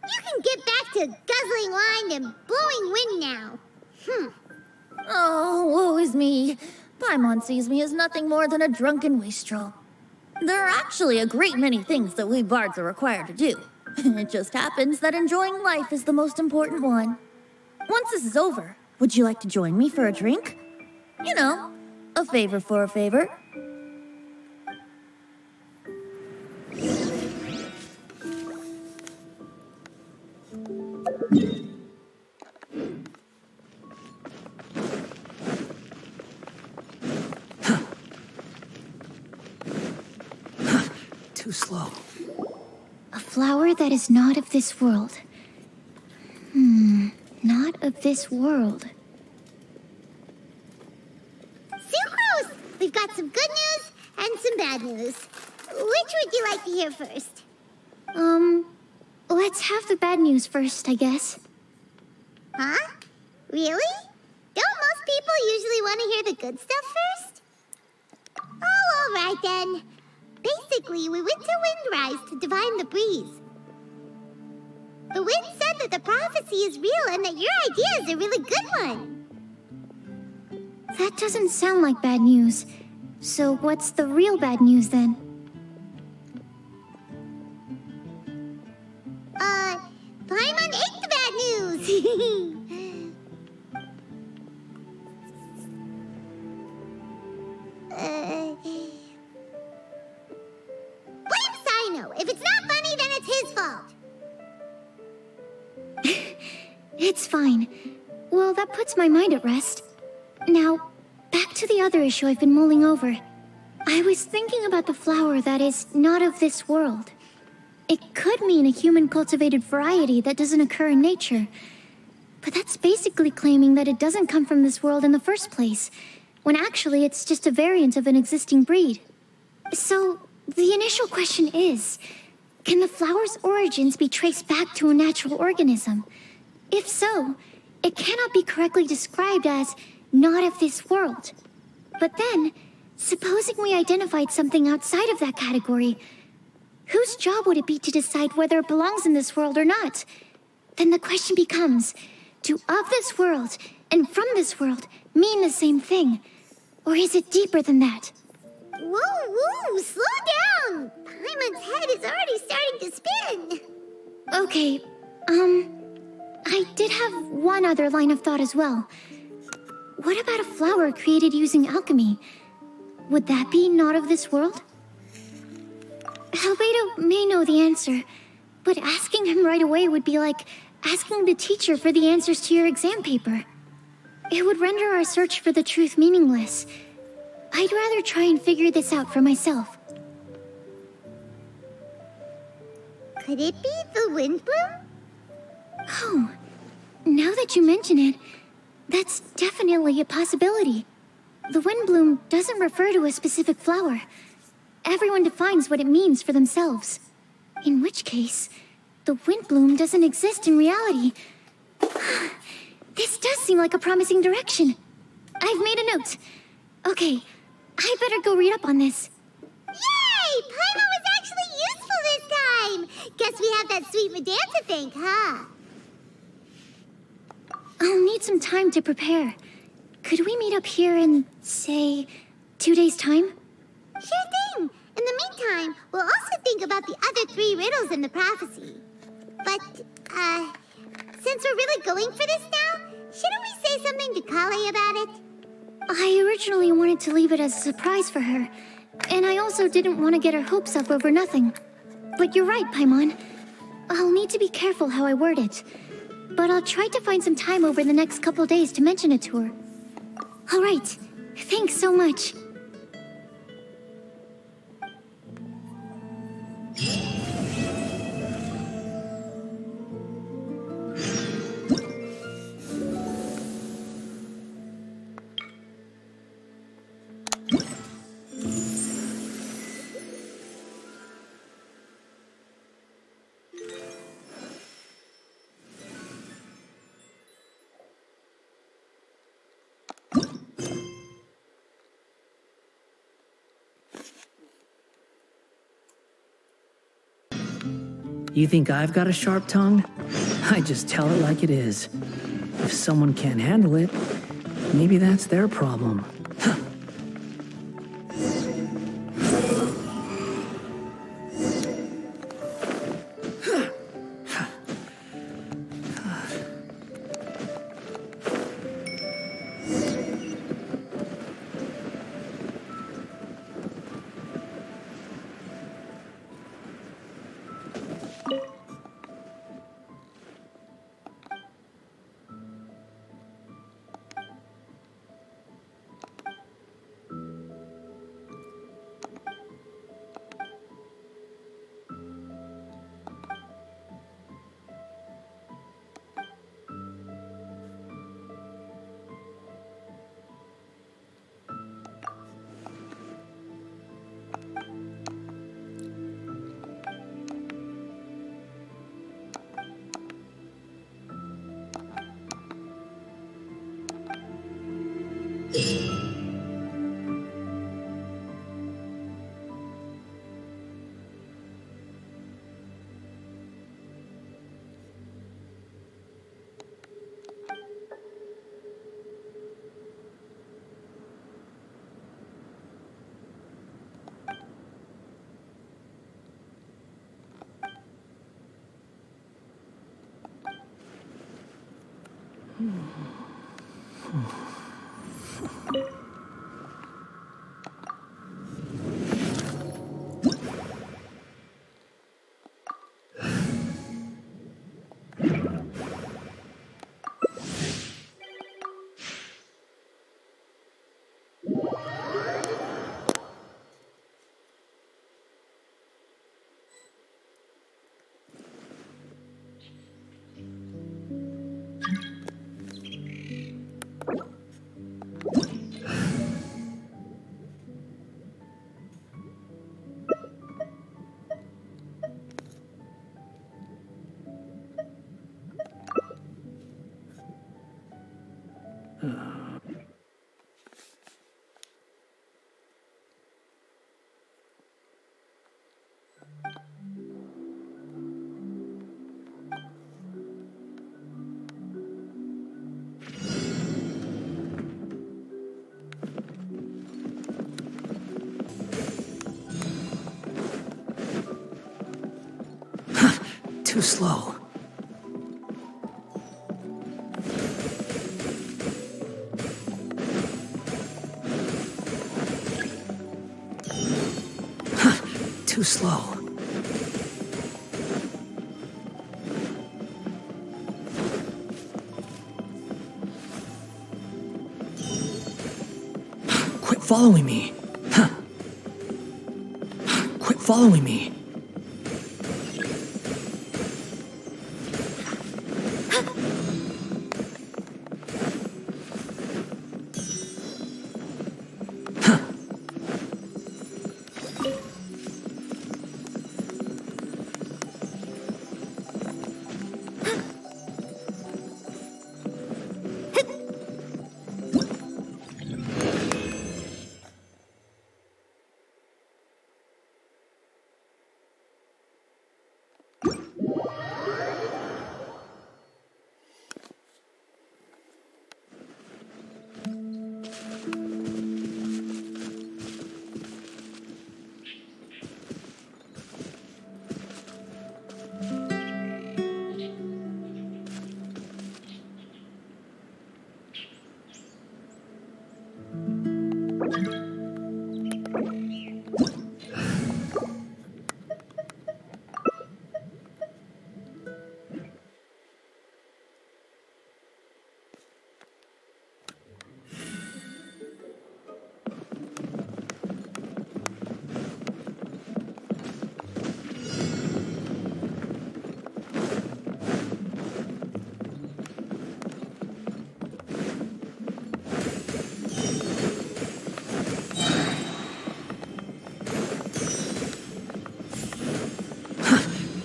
Speaker 2: You can get back to guzzling wine and blowing wind now.
Speaker 11: Oh, woe is me. Paimon sees me as nothing more than a drunken wastrel. There are actually a great many things that we bards are required to do. It just happens that enjoying life is the most important one. Once this is over, would you like to join me for a drink? You know, a favor for a favor.
Speaker 4: Too slow.
Speaker 3: A flower that is not of this world. Not of this world.
Speaker 2: Sucrose! We've got some good news and some bad news. Which would you like to hear first?
Speaker 3: Let's have the bad news first, I guess.
Speaker 2: Huh? Really? Don't most people usually want to hear the good stuff first? Oh, all right then. Basically, we went to Windrise to divine the breeze. The wind said that the prophecy is real and that your idea is a really good one.
Speaker 3: That doesn't sound like bad news. So what's the real bad news then?
Speaker 2: Paimon ate the bad news. Blame Sino. If it's not funny, then it's his fault.
Speaker 3: It's fine. Well, that puts my mind at rest. Now, back to the other issue I've been mulling over. I was thinking about the flower that is not of this world. It could mean a human-cultivated variety that doesn't occur in nature. But that's basically claiming that it doesn't come from this world in the first place, when actually it's just a variant of an existing breed. So, the initial question is, can the flower's origins be traced back to a natural organism? If so, it cannot be correctly described as not of this world. But then, supposing we identified something outside of that category, whose job would it be to decide whether it belongs in this world or not? Then the question becomes, Do of this world and from this world mean the same thing? Or is it deeper than that?
Speaker 2: Whoa, slow down! Paimon's head is already starting to spin.
Speaker 3: Okay, I did have one other line of thought as well. What about a flower created using alchemy? Would that be not of this world? Albedo may know the answer, but asking him right away would be like asking the teacher for the answers to your exam paper. It would render our search for the truth meaningless. I'd rather try and figure this out for myself.
Speaker 2: Could it be the Windblume?
Speaker 3: Oh, now that you mention it, that's definitely a possibility. The Windblume doesn't refer to a specific flower. Everyone defines what it means for themselves. In which case, the Windblume doesn't exist in reality. This does seem like a promising direction. I've made a note. Okay, I better go read up on this.
Speaker 2: Yay! Paimon was actually useful this time! Guess we have that sweet madame to thank, huh?
Speaker 3: I'll need some time to prepare. Could we meet up here in, say, 2 days' time?
Speaker 2: Sure thing! In the meantime, we'll also think about the other 3 riddles in the prophecy. But, since we're really going for this now, shouldn't we say something to Kale about it?
Speaker 3: I originally wanted to leave it as a surprise for her, and I also didn't want to get her hopes up over nothing. But you're right, Paimon. I'll need to be careful how I word it. But I'll try to find some time over the next couple days to mention it to her. All right. Thanks so much.
Speaker 4: You think I've got a sharp tongue? I just tell it like it is. If someone can't handle it, maybe that's their problem. Too slow. Too slow. Quit following me. Quit following me.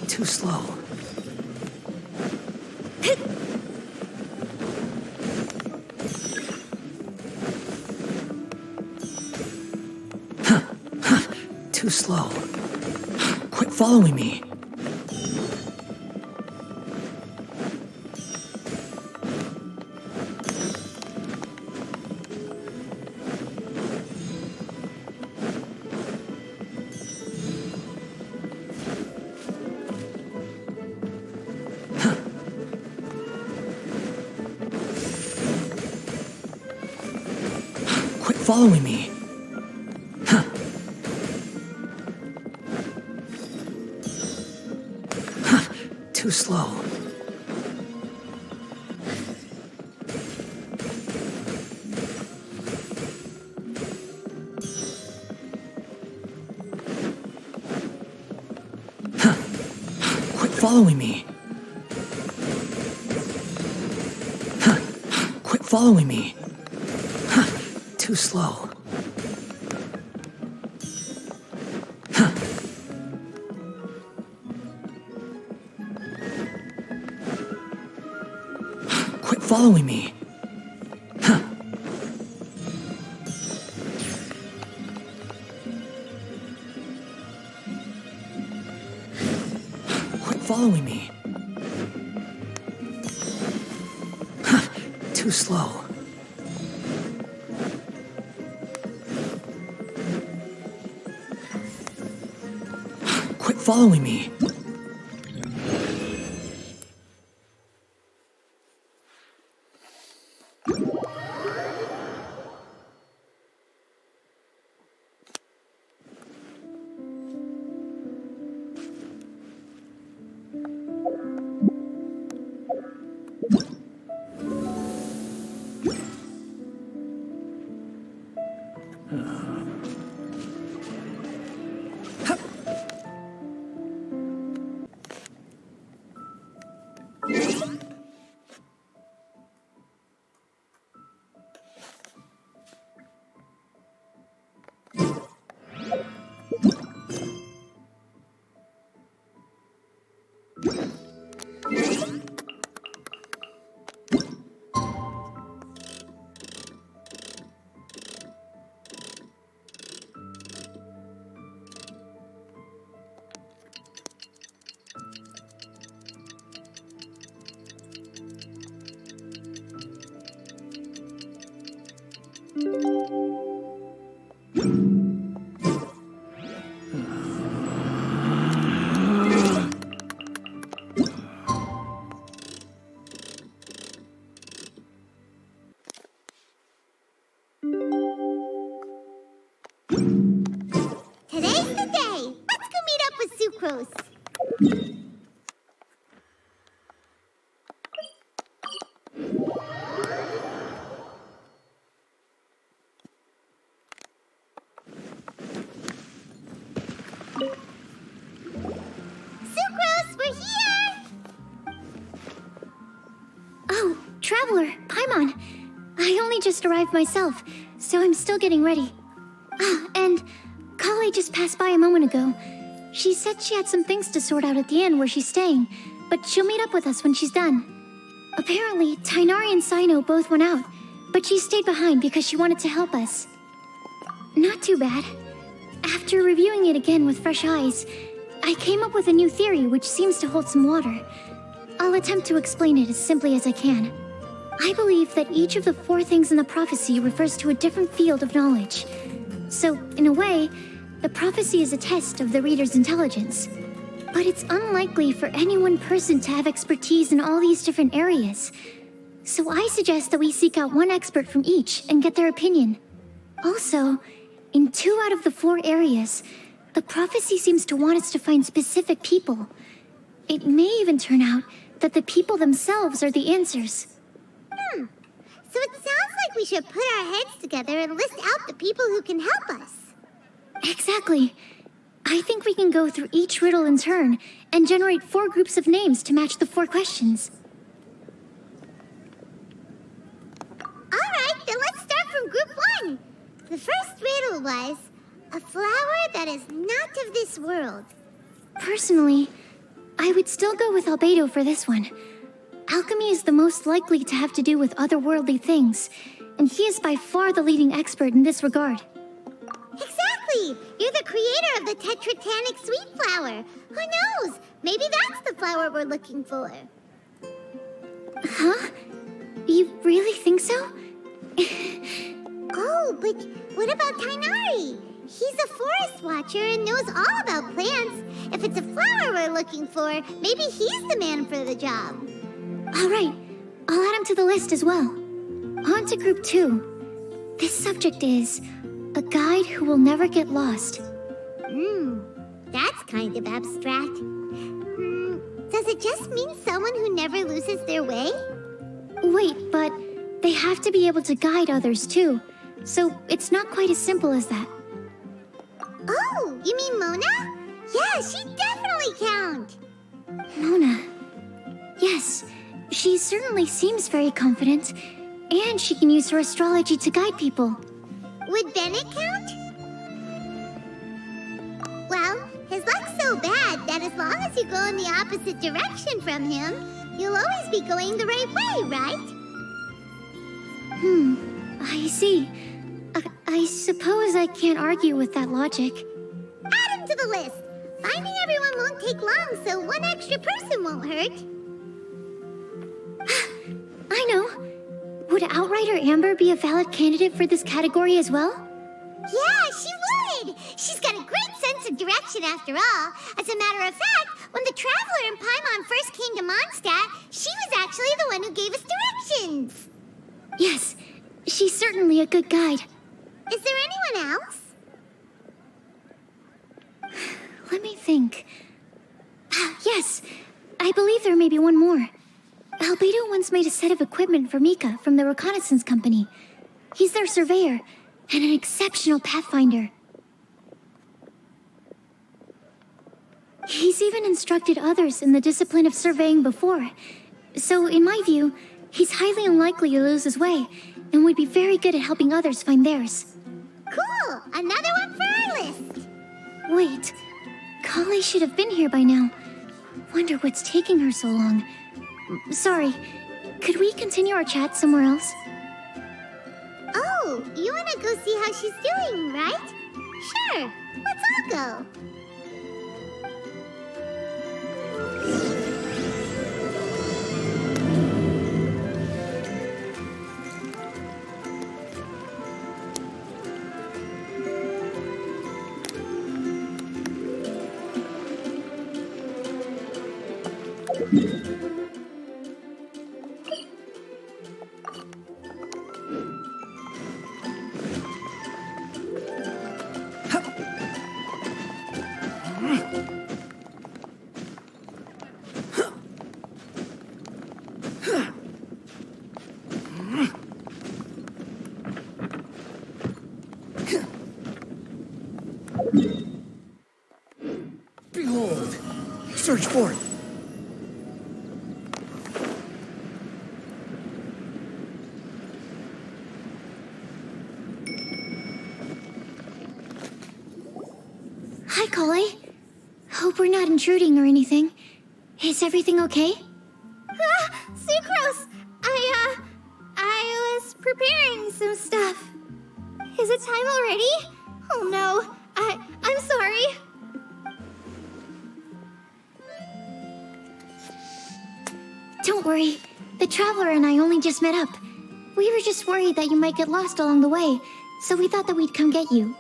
Speaker 4: Too slow. Too slow. Quit following me. Quit following me. Too slow. Quit following me. Quit following me. Too slow. Quit following me. Quit following me. Too slow. Quit following me.
Speaker 2: sucrose. Sucrose, we're here!
Speaker 3: Oh, Traveler, Paimon. I only just arrived myself, so I'm still getting ready. Ah, and Kale just passed by a moment ago. She said she had some things to sort out at the inn where she's staying, but she'll meet up with us when she's done. Apparently, Tainari and Sino both went out, but she stayed behind because she wanted to help us. Not too bad. After reviewing it again with fresh eyes, I came up with a new theory which seems to hold some water. I'll attempt to explain it as simply as I can. I believe that each of the 4 things in the prophecy refers to a different field of knowledge. So, in a way, the prophecy is a test of the reader's intelligence. But it's unlikely for any one person to have expertise in all these different areas. So I suggest that we seek out one expert from each and get their opinion. Also, in 2 out of the 4 areas, the prophecy seems to want us to find specific people. It may even turn out that the people themselves are the answers.
Speaker 2: So it sounds like we should put our heads together and list out the people who can help us.
Speaker 3: Exactly. I think we can go through each riddle in turn and generate 4 groups of names to match the 4 questions.
Speaker 2: Alright, then let's start from group 1. The first riddle was, a flower that is not of this world.
Speaker 3: Personally, I would still go with Albedo for this one. Alchemy is the most likely to have to do with otherworldly things, and he is by far the leading expert in this regard.
Speaker 2: Exactly! You're the creator of the tetratanic sweet flower. Who knows? Maybe that's the flower we're looking for.
Speaker 3: Huh? You really think so?
Speaker 2: Oh, but what about Tainari? He's a forest watcher and knows all about plants. If it's a flower we're looking for, maybe he's the man for the job.
Speaker 3: All right, I'll add him to the list as well. On to group 2. This subject is a guide who will never get lost.
Speaker 2: That's kind of abstract. Does it just mean someone who never loses their way?
Speaker 3: Wait, but they have to be able to guide others too, so it's not quite as simple as that.
Speaker 2: Oh, you mean Mona? Yeah, she definitely counts.
Speaker 3: Mona. Yes, she certainly seems very confident, and she can use her astrology to guide people.
Speaker 2: Would Bennett count? Well, his luck's so bad that as long as you go in the opposite direction from him, you'll always be going the right way, right?
Speaker 3: I see. I suppose I can't argue with that logic.
Speaker 2: Add him to the list. Finding everyone won't take long, so one extra person won't hurt.
Speaker 3: I know. Would Outrider Amber be a valid candidate for this category as well?
Speaker 2: Yeah, she would! She's got a great sense of direction after all. As a matter of fact, when the Traveler and Paimon first came to Mondstadt, she was actually the one who gave us directions.
Speaker 3: Yes, she's certainly a good guide.
Speaker 2: Is there anyone else?
Speaker 3: Let me think. Yes, I believe there may be one more. Albedo once made a set of equipment for Mika from the reconnaissance company. He's their surveyor and an exceptional pathfinder. He's even instructed others in the discipline of surveying before. So, in my view, he's highly unlikely to lose his way and would be very good at helping others find theirs.
Speaker 2: Cool! Another one for our list!
Speaker 3: Wait, Kale should have been here by now. Wonder what's taking her so long. Sorry, could we continue our chat somewhere else?
Speaker 2: Oh, you wanna go see how she's doing, right? Sure, let's all go.
Speaker 12: Behold! Search for it!
Speaker 3: Hi, Collie. Hope we're not intruding or anything. Is everything okay?
Speaker 8: Sucrose! I was preparing some stuff. Is it time already? Oh no, I'm sorry.
Speaker 3: Don't worry. The Traveler and I only just met up. We were just worried that you might get lost along the way, so we thought that we'd come get you.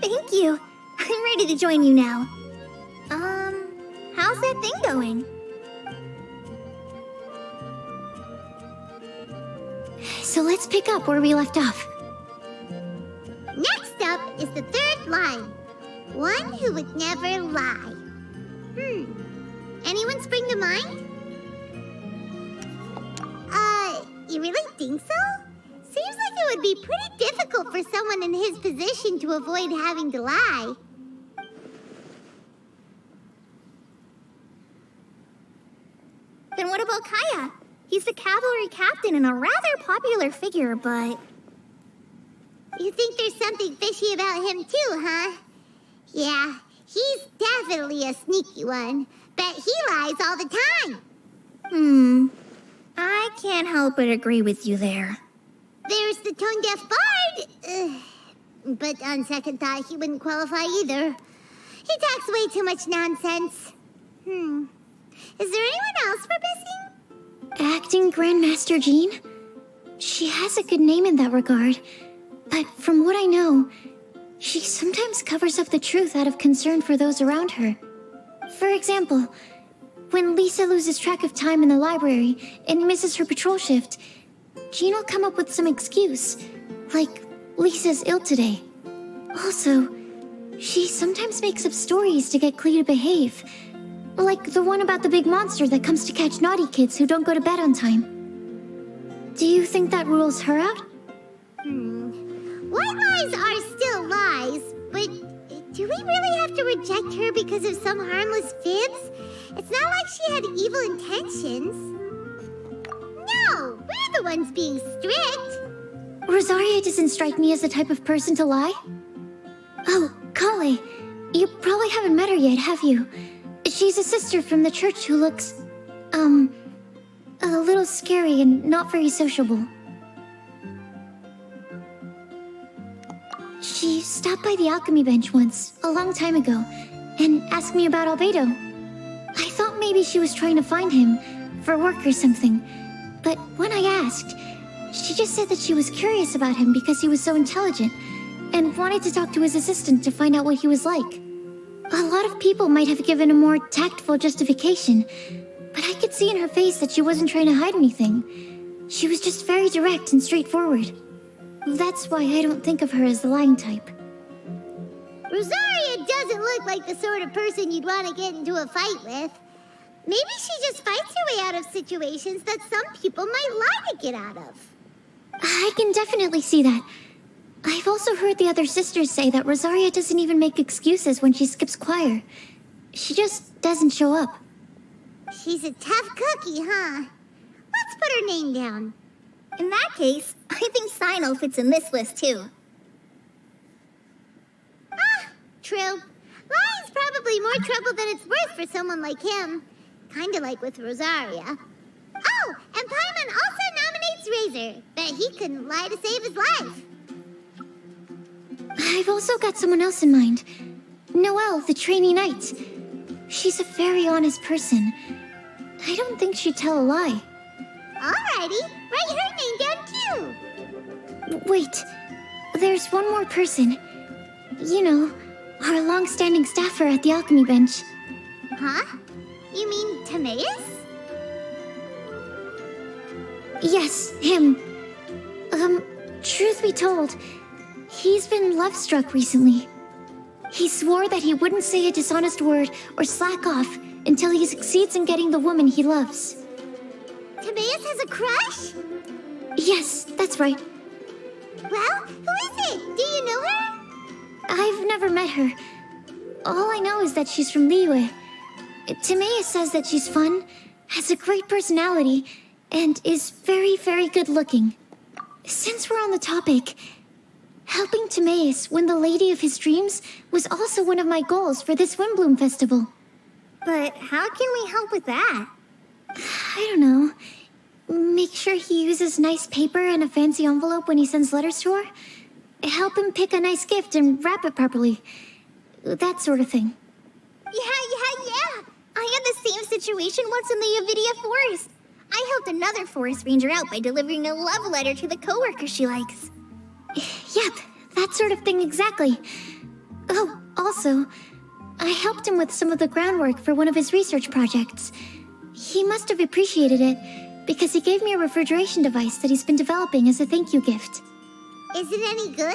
Speaker 8: Thank you. I'm ready to join you now. How's that thing going?
Speaker 3: So let's pick up where we left off.
Speaker 2: Next up is the third line. One who would never lie. Anyone spring to mind? You really think so? Seems like it would be pretty difficult for someone in his position to avoid having to lie.
Speaker 8: Then what about Kaya? He's the cavalry captain and a rather popular figure, but...
Speaker 2: You think there's something fishy about him too, huh? Yeah, he's definitely a sneaky one. Bet he lies all the time.
Speaker 8: I can't help but agree with you there.
Speaker 2: There's the tone-deaf bard. But on second thought, he wouldn't qualify either. He talks way too much nonsense. Is there anyone else we're missing?
Speaker 3: Acting Grandmaster Jean? She has a good name in that regard. But from what I know, she sometimes covers up the truth out of concern for those around her. For example, when Lisa loses track of time in the library and misses her patrol shift, Jean will come up with some excuse, like Lisa's ill today. Also, she sometimes makes up stories to get Clea to behave, like the one about the big monster that comes to catch naughty kids who don't go to bed on time. Do you think that rules her out?
Speaker 2: White lies are still lies, but do we really have to reject her because of some harmless fibs? It's not like she had evil intentions. No, we're the ones being strict.
Speaker 3: Rosaria doesn't strike me as the type of person to lie. Oh, Kale, you probably haven't met her yet, have you? She's a sister from the church who looks, a little scary and not very sociable. She stopped by the alchemy bench once, a long time ago, and asked me about Albedo. I thought maybe she was trying to find him, for work or something. But when I asked, she just said that she was curious about him because he was so intelligent, and wanted to talk to his assistant to find out what he was like. A lot of people might have given a more tactful justification, but I could see in her face that she wasn't trying to hide anything. She was just very direct and straightforward. That's why I don't think of her as the lying type.
Speaker 2: Rosaria doesn't look like the sort of person you'd want to get into a fight with. Maybe she just fights her way out of situations that some people might lie to get out of.
Speaker 3: I can definitely see that. I've also heard the other sisters say that Rosaria doesn't even make excuses when she skips choir. She just doesn't show up.
Speaker 2: She's a tough cookie, huh? Let's put her name down.
Speaker 8: In that case, I think Sino fits in this list too.
Speaker 2: True. Lying's probably more trouble than it's worth for someone like him. Kinda like with Rosaria. Oh, and Paimon also nominates Razor. Bet he couldn't lie to save his life.
Speaker 3: I've also got someone else in mind. Noelle, the trainee knight. She's a very honest person. I don't think she'd tell a lie.
Speaker 2: Alrighty, write her name down too.
Speaker 3: Wait, there's one more person. You know, our long-standing staffer at the alchemy bench.
Speaker 2: Huh? You mean Timaeus?
Speaker 3: Yes, him. Truth be told, he's been love-struck recently. He swore that he wouldn't say a dishonest word or slack off until he succeeds in getting the woman he loves.
Speaker 2: Timaeus has a crush?
Speaker 3: Yes, that's right.
Speaker 2: Well, who is it? Do you know her?
Speaker 3: I've never met her. All I know is that she's from Liyue. Timaeus says that she's fun, has a great personality, and is very, very good looking. Since we're on the topic, helping Timaeus win the lady of his dreams was also one of my goals for this Windblume Festival.
Speaker 8: But how can we help with that?
Speaker 3: I don't know. Make sure he uses nice paper and a fancy envelope when he sends letters to her. Help him pick a nice gift and wrap it properly. That sort of thing.
Speaker 8: Yeah. I had the same situation once in the Avidia Forest. I helped another forest ranger out by delivering a love letter to the coworker she likes.
Speaker 3: Yep, that sort of thing exactly. Oh, also, I helped him with some of the groundwork for one of his research projects. He must have appreciated it, because he gave me a refrigeration device that he's been developing as a thank you gift.
Speaker 2: Is it any good?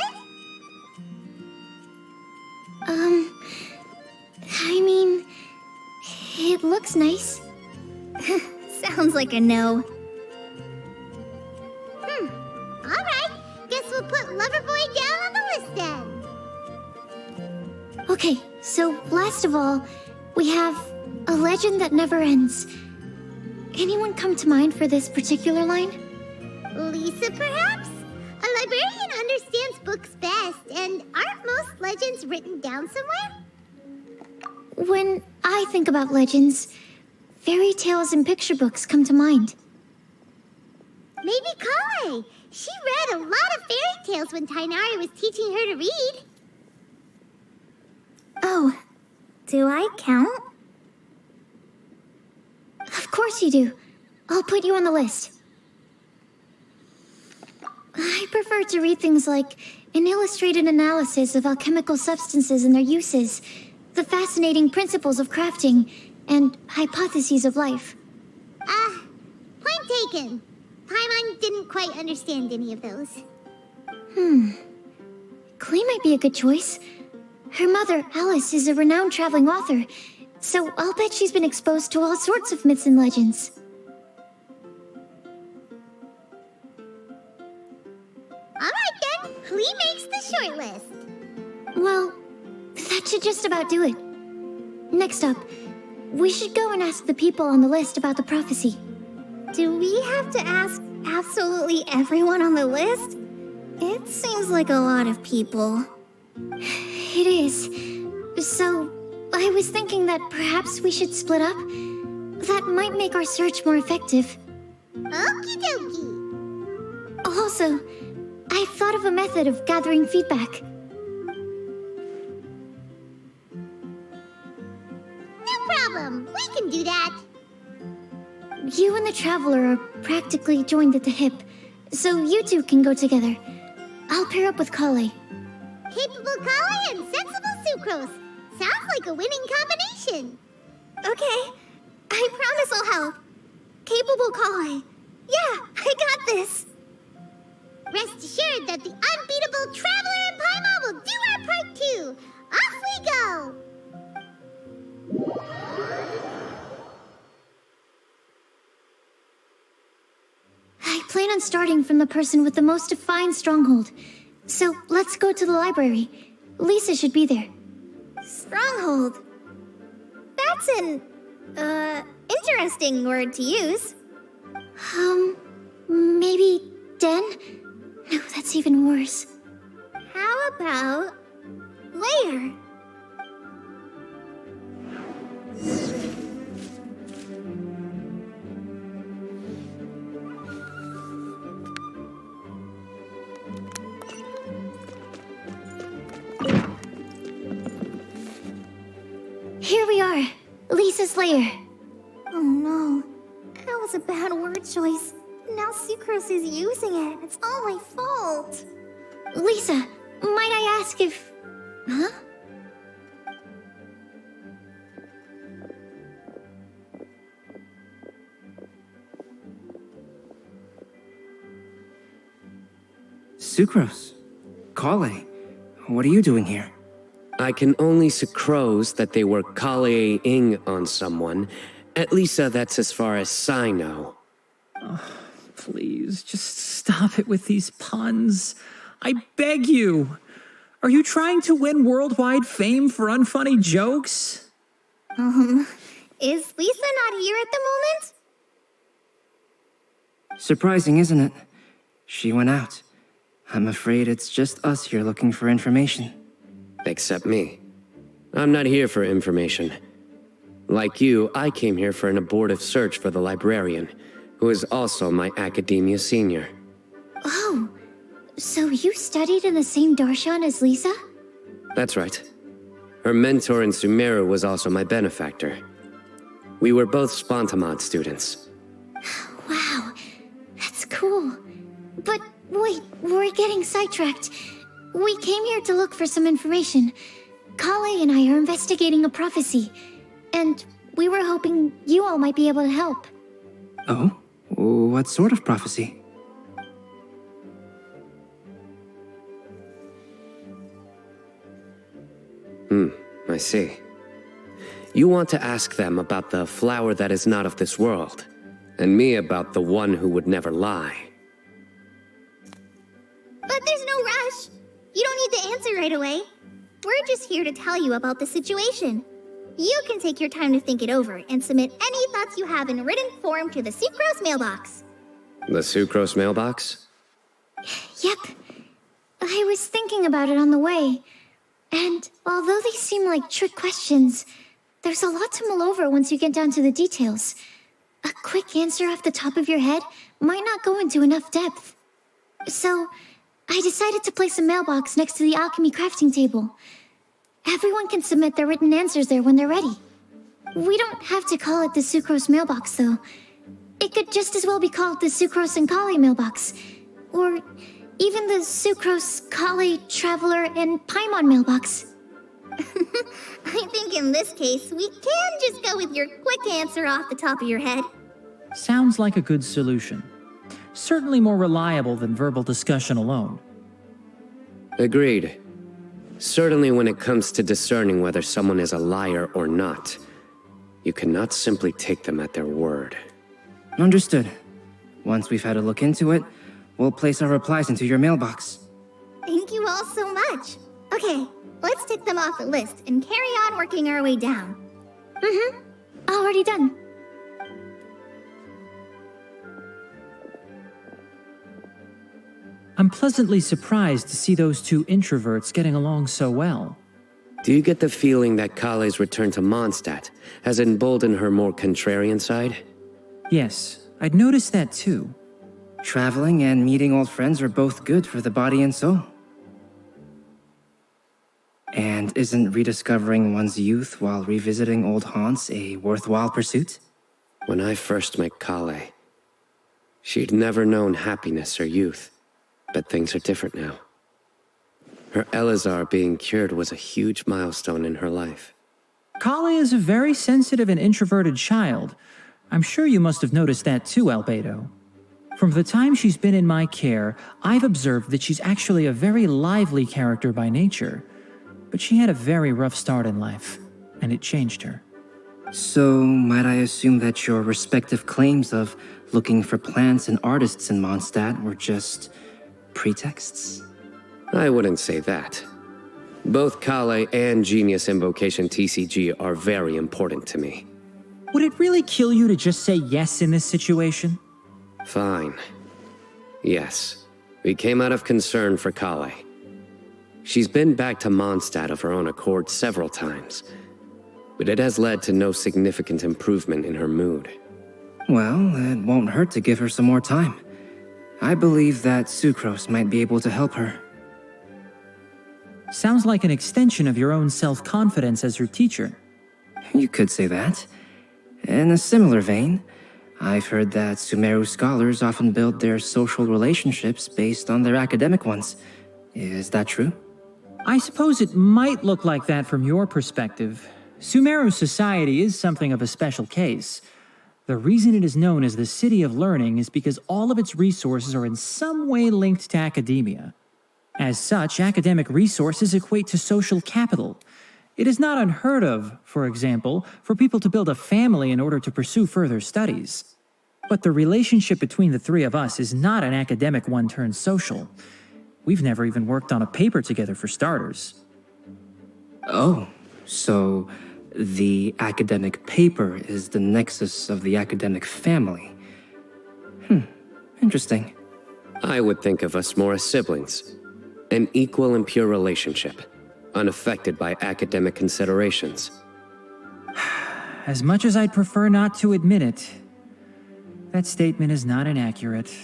Speaker 3: I mean, it looks nice.
Speaker 8: Sounds like a no.
Speaker 2: Alright, guess we'll put Loverboy down on the list then.
Speaker 3: Okay, so last of all, we have a legend that never ends. Anyone come to mind for this particular line?
Speaker 2: Lisa, perhaps? A librarian understands books best, and aren't most legends written down somewhere?
Speaker 3: When I think about legends, fairy tales and picture books come to mind.
Speaker 2: Maybe Kale. She read a lot of fairy tales when Tainari was teaching her to read.
Speaker 8: Oh, do I count?
Speaker 3: Of course you do. I'll put you on the list. I prefer to read things like an illustrated analysis of alchemical substances and their uses, the fascinating principles of crafting, and hypotheses of life.
Speaker 2: Point taken. Paimon didn't quite understand any of those.
Speaker 3: Klee might be a good choice. Her mother, Alice, is a renowned traveling author, so I'll bet she's been exposed to all sorts of myths and legends.
Speaker 2: Alright then, Klee makes the short list.
Speaker 3: Well, that should just about do it. Next up, we should go and ask the people on the list about the prophecy.
Speaker 8: Do we have to ask absolutely everyone on the list? It seems like a lot of people.
Speaker 3: It is. So, I was thinking that perhaps we should split up. That might make our search more effective.
Speaker 2: Okie dokie.
Speaker 3: Also, I've thought of a method of gathering feedback.
Speaker 2: No problem. We can do that.
Speaker 3: You and the Traveler are practically joined at the hip, so you two can go together. I'll pair up with Kale.
Speaker 2: Capable Kale and sensible Sucrose. Sounds like a winning combination.
Speaker 8: Okay, I promise I'll help. Capable Kale. Yeah, I got this.
Speaker 2: Rest assured that the unbeatable Traveler and Paimon will do our part too. Off we go.
Speaker 3: I plan on starting from the person with the most defined stronghold. So let's go to the library. Lisa should be there.
Speaker 8: Stronghold. That's an, interesting word to use.
Speaker 3: Maybe den? No, that's even worse.
Speaker 8: How about lair?
Speaker 3: Here we are, Lisa's lair.
Speaker 8: Oh no, that was a bad word choice. Now Sucrose is using it. It's all my fault.
Speaker 3: Lisa, might I ask if... Huh?
Speaker 5: Sucrose. Kale. What are you doing here?
Speaker 6: I can only sucrose that they were Kale-ing on someone. At least that's as far as I know.
Speaker 7: Please, just stop it with these puns. I beg you. Are you trying to win worldwide fame for unfunny jokes?
Speaker 8: Is Lisa not here at the moment?
Speaker 5: Surprising, isn't it? She went out. I'm afraid it's just us here looking for information.
Speaker 6: Except me. I'm not here for information. Like you, I came here for an abortive search for the librarian, who is also my academia senior.
Speaker 3: Oh, so you studied in the same darshan as Lisa?
Speaker 6: That's right. Her mentor in Sumeru was also my benefactor. We were both Spontamod students.
Speaker 3: Wow, that's cool. But wait, we're getting sidetracked. We came here to look for some information. Kale and I are investigating a prophecy, and we were hoping you all might be able to help.
Speaker 5: Oh? What sort of prophecy?
Speaker 6: I see. You want to ask them about the flower that is not of this world, and me about the one who would never lie.
Speaker 8: But there's no rush. You don't need to answer right away. We're just here to tell you about the situation. You can take your time to think it over and submit any thoughts you have in written form to the Sucrose mailbox.
Speaker 6: The Sucrose mailbox?
Speaker 3: Yep. I was thinking about it on the way. And although they seem like trick questions, there's a lot to mull over once you get down to the details. A quick answer off the top of your head might not go into enough depth. So, I decided to place a mailbox next to the alchemy crafting table. Everyone can submit their written answers there when they're ready. We don't have to call it the Sucrose mailbox, though. It could just as well be called the Sucrose and Kale mailbox. Or even the Sucrose, Kale, Traveler, and Paimon mailbox.
Speaker 8: I think in this case, we can just go with your quick answer off the top of your head.
Speaker 7: Sounds like a good solution. Certainly more reliable than verbal discussion alone.
Speaker 6: Agreed. Certainly when it comes to discerning whether someone is a liar or not, you cannot simply take them at their word.
Speaker 5: Understood. Once we've had a look into it, we'll place our replies into your mailbox.
Speaker 8: Thank you all so much. Okay, let's tick them off the list and carry on working our way down.
Speaker 3: Already done.
Speaker 7: I'm pleasantly surprised to see those two introverts getting along so well.
Speaker 6: Do you get the feeling that Kale's return to Mondstadt has emboldened her more contrarian side?
Speaker 7: Yes, I'd noticed that too.
Speaker 5: Traveling and meeting old friends are both good for the body and soul. And isn't rediscovering one's youth while revisiting old haunts a worthwhile pursuit?
Speaker 6: When I first met Kale, she'd never known happiness or youth. But things are different now. Her Elazar being cured was a huge milestone in her life.
Speaker 7: Kale is a very sensitive and introverted child. I'm sure you must have noticed that too, Albedo. From the time she's been in my care, I've observed that she's actually a very lively character by nature. But she had a very rough start in life, and it changed her.
Speaker 5: So, might I assume that your respective claims of looking for plants and artists in Mondstadt were just pretexts?
Speaker 6: I wouldn't say that. Both Kale and Genius Invocation TCG are very important to me.
Speaker 7: Would it really kill you to just say yes in this situation?
Speaker 6: Fine. Yes. We came out of concern for Kale. She's been back to Mondstadt of her own accord several times, but it has led to no significant improvement in her mood.
Speaker 5: Well, it won't hurt to give her some more time. I believe that Sucrose might be able to help her.
Speaker 7: Sounds like an extension of your own self-confidence as her teacher.
Speaker 5: You could say that. In a similar vein, I've heard that Sumeru scholars often build their social relationships based on their academic ones. Is that true?
Speaker 7: I suppose it might look like that from your perspective. Sumeru society is something of a special case. The reason it is known as the City of Learning is because all of its resources are in some way linked to academia. As such, academic resources equate to social capital. It is not unheard of, for example, for people to build a family in order to pursue further studies. But the relationship between the three of us is not an academic one turned social. We've never even worked on a paper together for starters.
Speaker 5: Oh, so the academic paper is the nexus of the academic family. Interesting.
Speaker 6: I would think of us more as siblings. An equal and pure relationship, unaffected by academic considerations.
Speaker 7: As much as I'd prefer not to admit it, that statement is not inaccurate.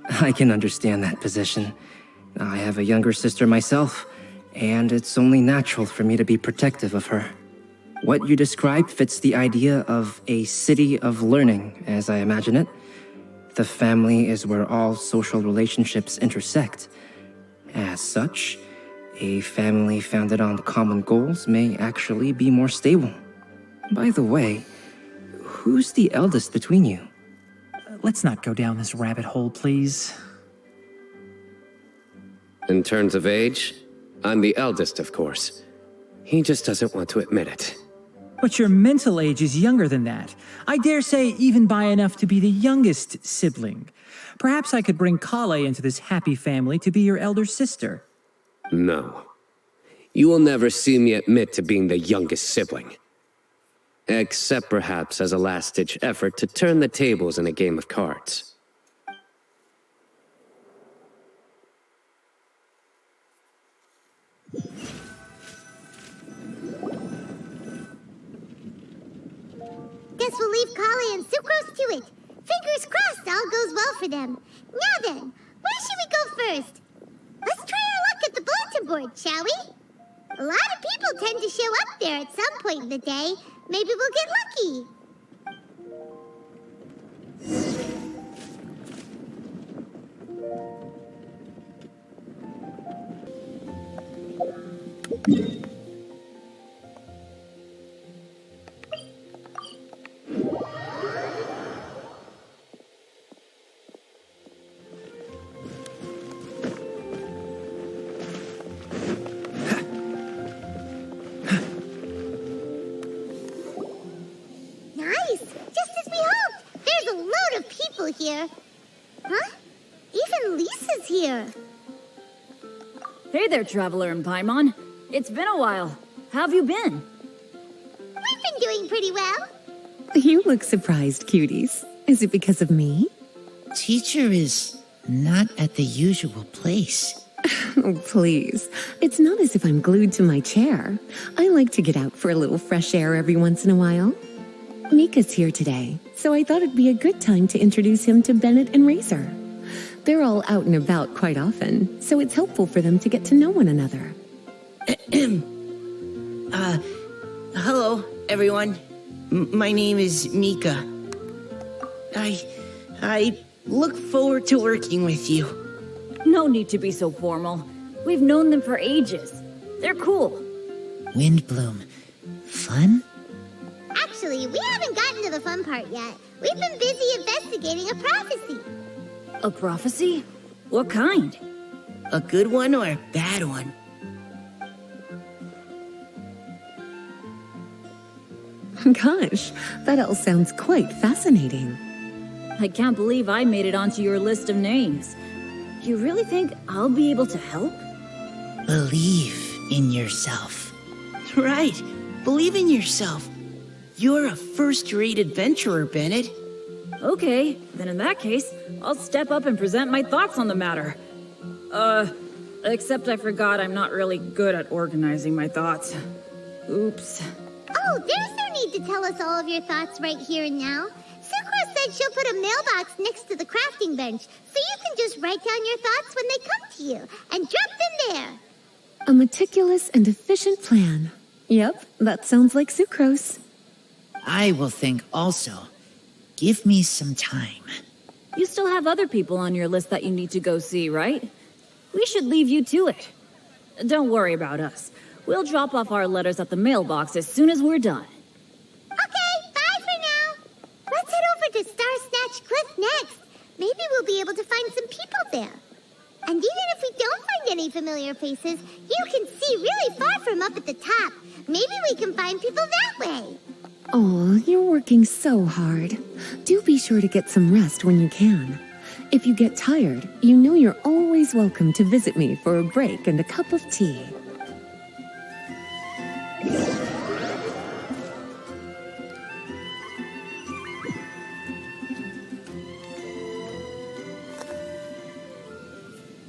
Speaker 5: I can understand that position. I have a younger sister myself, and it's only natural for me to be protective of her. What you described fits the idea of a city of learning, as I imagine it. The family is where all social relationships intersect. As such, a family founded on common goals may actually be more stable. By the way, who's the eldest between you?
Speaker 7: Let's not go down this rabbit hole, please.
Speaker 6: In terms of age, I'm the eldest, of course. He just doesn't want to admit it.
Speaker 7: But your mental age is younger than that. I dare say even by enough to be the youngest sibling. Perhaps I could bring Kale into this happy family to be your elder sister.
Speaker 6: No. You will never see me admit to being the youngest sibling. Except perhaps as a last-ditch effort to turn the tables in a game of cards.
Speaker 2: Guess we'll leave Kale and Sucrose to it. Fingers crossed all goes well for them. Now then, where should we go first? Let's try our luck at the bulletin board, shall we? A lot of people tend to show up there at some point in the day. Maybe we'll get lucky. Here. Huh? Even Lisa's here.
Speaker 13: Hey there, Traveler and Paimon. It's been a while. How have you been?
Speaker 2: We've been doing pretty well.
Speaker 14: You look surprised, cuties. Is it because of me?
Speaker 15: Teacher is not at the usual place.
Speaker 14: Oh, please. It's not as if I'm glued to my chair. I like to get out for a little fresh air every once in a while. Mika's here today, so I thought it'd be a good time to introduce him to Bennett and Razor. They're all out and about quite often, so it's helpful for them to get to know one another.
Speaker 15: Hello, everyone. My name is Mika. I look forward to working with you.
Speaker 13: No need to be so formal. We've known them for ages. They're cool.
Speaker 15: Windblume. Fun?
Speaker 2: Actually, we haven't gotten to the fun part yet. We've been busy investigating a prophecy.
Speaker 13: A prophecy? What kind?
Speaker 15: A good one or a bad one?
Speaker 14: Gosh, that all sounds quite fascinating.
Speaker 13: I can't believe I made it onto your list of names. You really think I'll be able to help?
Speaker 15: Believe in yourself. Right, believe in yourself. You're a first-rate adventurer, Bennett.
Speaker 13: Okay, then in that case, I'll step up and present my thoughts on the matter. Except I forgot I'm not really good at organizing my thoughts. Oops.
Speaker 2: Oh, there's no need to tell us all of your thoughts right here and now. Sakura said she'll put a mailbox next to the crafting bench, so you can just write down your thoughts when they come to you, and drop them there.
Speaker 14: A meticulous and efficient plan. Yep, that sounds like sucrose.
Speaker 15: I will think also. Give me some time.
Speaker 13: You still have other people on your list that you need to go see, right? We should leave you to it. Don't worry about us. We'll drop off our letters at the mailbox as soon as we're done.
Speaker 2: Okay, bye for now. Let's head over to Star Snatch Cliff next. Maybe we'll be able to find some people there. And even if we don't find any familiar faces, you can see really far from up at the top. Maybe we can find people that way.
Speaker 14: Oh, you're working so hard. Do be sure to get some rest when you can. If you get tired, you know you're always welcome to visit me for a break and a cup of tea.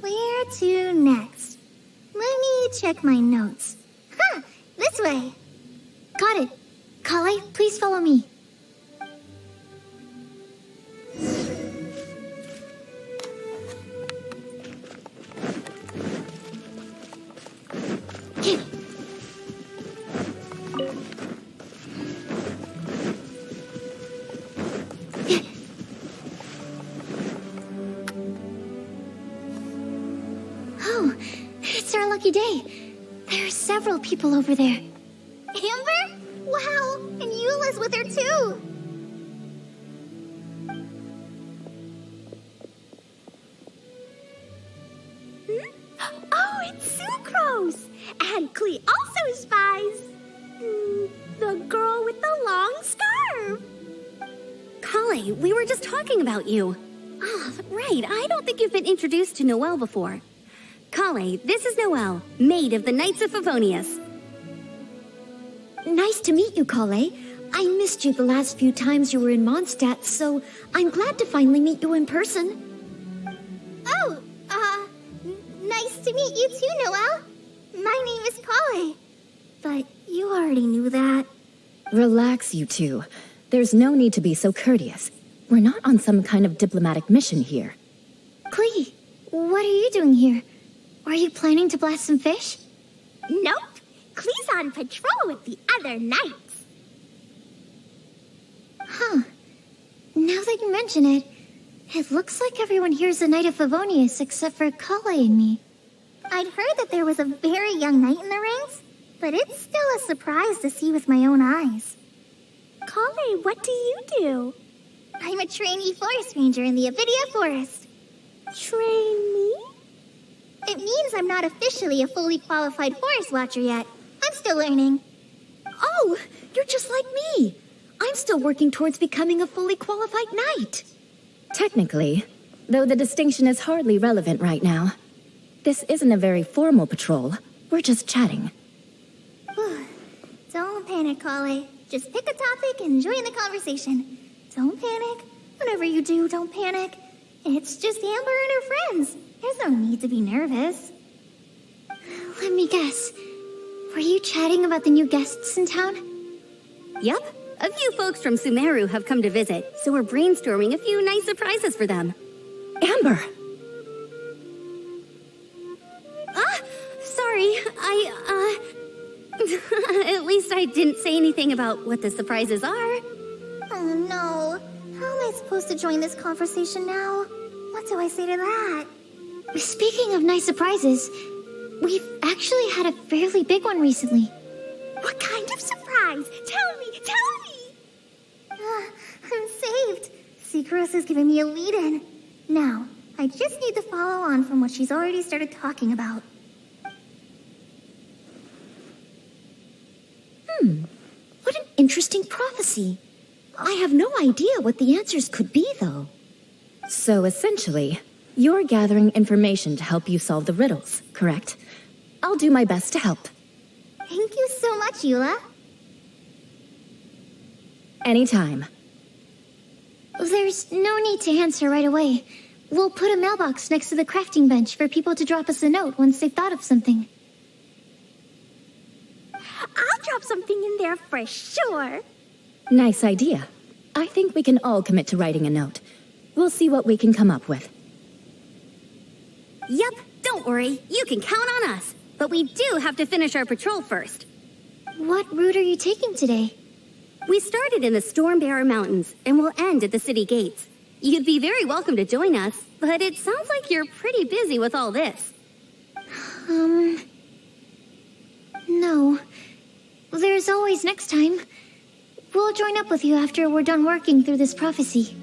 Speaker 8: Where to next? Let me check my notes. Huh, this way.
Speaker 3: Got it. Kale, please follow me. Oh, it's our lucky day. There are several people over there.
Speaker 8: Amber? Wow, and Eula's with her too.
Speaker 2: Oh, it's Sucrose! And Klee also spies the girl with the long scarf.
Speaker 9: Kale, we were just talking about you. Ah, right. I don't think you've been introduced to Noelle before. Kale, this is Noelle, maid of the Knights of Favonius.
Speaker 3: Nice to meet you, Kale. I missed you the last few times you were in Mondstadt, so I'm glad to finally meet you in person.
Speaker 8: Oh, nice to meet you too, Noelle. My name is Kale. But you already knew that.
Speaker 10: Relax, you two. There's no need to be so courteous. We're not on some kind of diplomatic mission here.
Speaker 3: Klee, what are you doing here? Are you planning to blast some fish?
Speaker 2: Nope. Klee's on patrol with the other knights.
Speaker 3: Huh. Now that you mention it, it looks like everyone here is a Knight of Favonius except for Kale and me.
Speaker 8: I'd heard that there was a very young knight in the ranks, but it's still a surprise to see with my own eyes.
Speaker 2: Kale, what do you do?
Speaker 8: I'm a trainee forest ranger in the Avidia Forest.
Speaker 2: Trainee?
Speaker 8: It means I'm not officially a fully qualified forest watcher yet. I'm still learning.
Speaker 3: Oh, you're just like me. I'm still working towards becoming a fully qualified knight.
Speaker 10: Technically, though the distinction is hardly relevant right now. This isn't a very formal patrol. We're just chatting.
Speaker 8: Don't panic, Kale. Just pick a topic and join the conversation. Don't panic. Whatever you do, don't panic. It's just Amber and her friends. There's no need to be nervous.
Speaker 3: Let me guess. Were you chatting about the new guests in town?
Speaker 9: Yep. A few folks from Sumeru have come to visit, so we're brainstorming a few nice surprises for them.
Speaker 10: Amber!
Speaker 9: Sorry. At least I didn't say anything about what the surprises are.
Speaker 8: Oh no. How am I supposed to join this conversation now? What do I say to that?
Speaker 3: Speaking of nice surprises, we've actually had a fairly big one recently.
Speaker 2: What kind of surprise? Tell me!
Speaker 8: I'm saved. Sucrose is giving me a lead-in. Now, I just need to follow on from what she's already started talking about.
Speaker 3: What an interesting prophecy. I have no idea what the answers could be, though.
Speaker 10: So essentially, you're gathering information to help you solve the riddles, correct? I'll do my best to help.
Speaker 8: Thank you so much, Eula.
Speaker 10: Anytime.
Speaker 3: There's no need to answer right away. We'll put a mailbox next to the crafting bench for people to drop us a note once they've thought of something.
Speaker 2: I'll drop something in there for sure.
Speaker 10: Nice idea. I think we can all commit to writing a note. We'll see what we can come up with.
Speaker 9: Yep, don't worry. You can count on us. But we do have to finish our patrol first.
Speaker 3: What route are you taking today?
Speaker 9: We started in the Stormbearer Mountains, and we'll end at the city gates. You'd be very welcome to join us, but it sounds like you're pretty busy with all this.
Speaker 3: No. There's always next time. We'll join up with you after we're done working through this prophecy.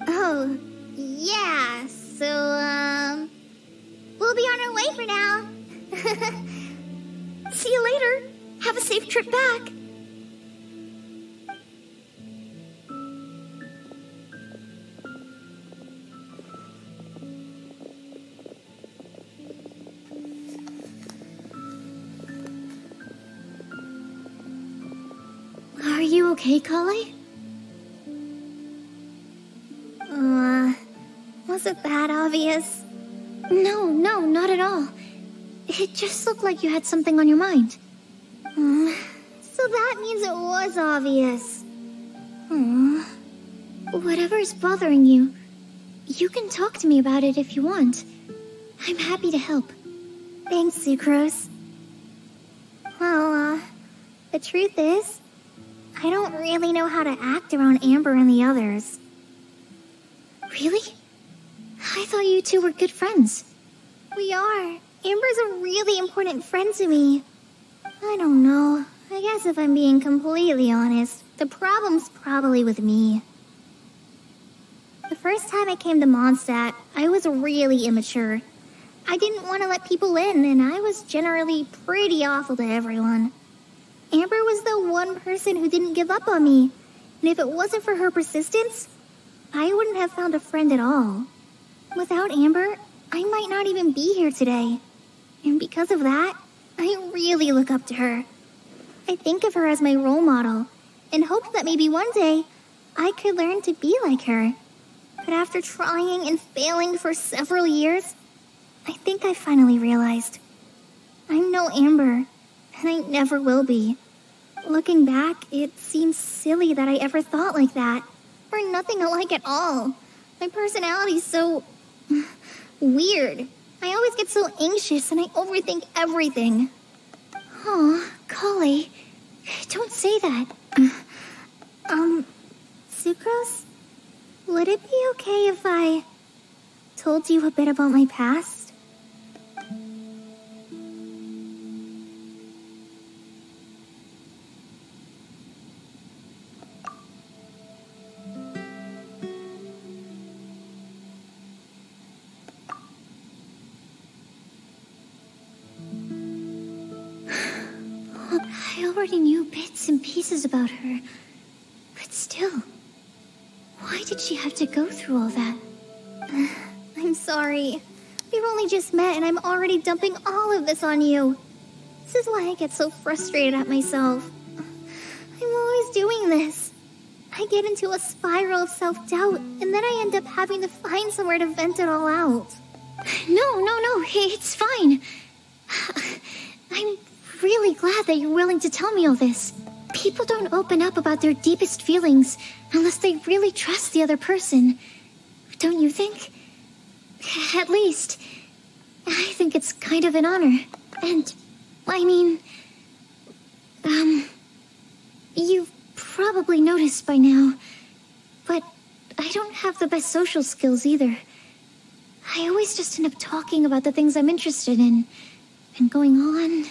Speaker 8: Oh, yeah, so, we'll be on our way for now.
Speaker 3: See you later. Have a safe trip back. you okay, Kale?
Speaker 8: Was it that obvious?
Speaker 3: No, not at all. It just looked like you had something on your mind.
Speaker 8: So that means it was obvious.
Speaker 3: Whatever's bothering you, you can talk to me about it if you want. I'm happy to help.
Speaker 8: Thanks, Sucrose. Well, the truth is, I don't really know how to act around Amber and the others.
Speaker 3: Really? I thought you two were good friends.
Speaker 8: We are. Amber's a really important friend to me. I don't know. I guess if I'm being completely honest, the problem's probably with me. The first time I came to Mondstadt, I was really immature. I didn't want to let people in, and I was generally pretty awful to everyone. Amber was the one person who didn't give up on me, and if it wasn't for her persistence, I wouldn't have found a friend at all. Without Amber, I might not even be here today. And because of that, I really look up to her. I think of her as my role model, and hope that maybe one day, I could learn to be like her. But after trying and failing for several years, I think I finally realized. I'm no Amber, and I never will be. Looking back, it seems silly that I ever thought like that. We're nothing alike at all. My personality's so... weird. I always get so anxious and I overthink everything.
Speaker 3: Aw, Kale, don't say that.
Speaker 8: Sucrose? Would it be okay if I told you a bit about my past?
Speaker 3: I already knew bits and pieces about her, but still, why did she have to go through all that?
Speaker 8: I'm sorry. We've only just met and I'm already dumping all of this on you. This is why I get so frustrated at myself. I'm always doing this. I get into a spiral of self-doubt, and then I end up having to find somewhere to vent it all out.
Speaker 3: No, it's fine. I'm really glad that you're willing to tell me all this. People don't open up about their deepest feelings unless they really trust the other person. Don't you think? At least, I think it's kind of an honor. And, I mean, you've probably noticed by now, but I don't have the best social skills either. I always just end up talking about the things I'm interested in, and going on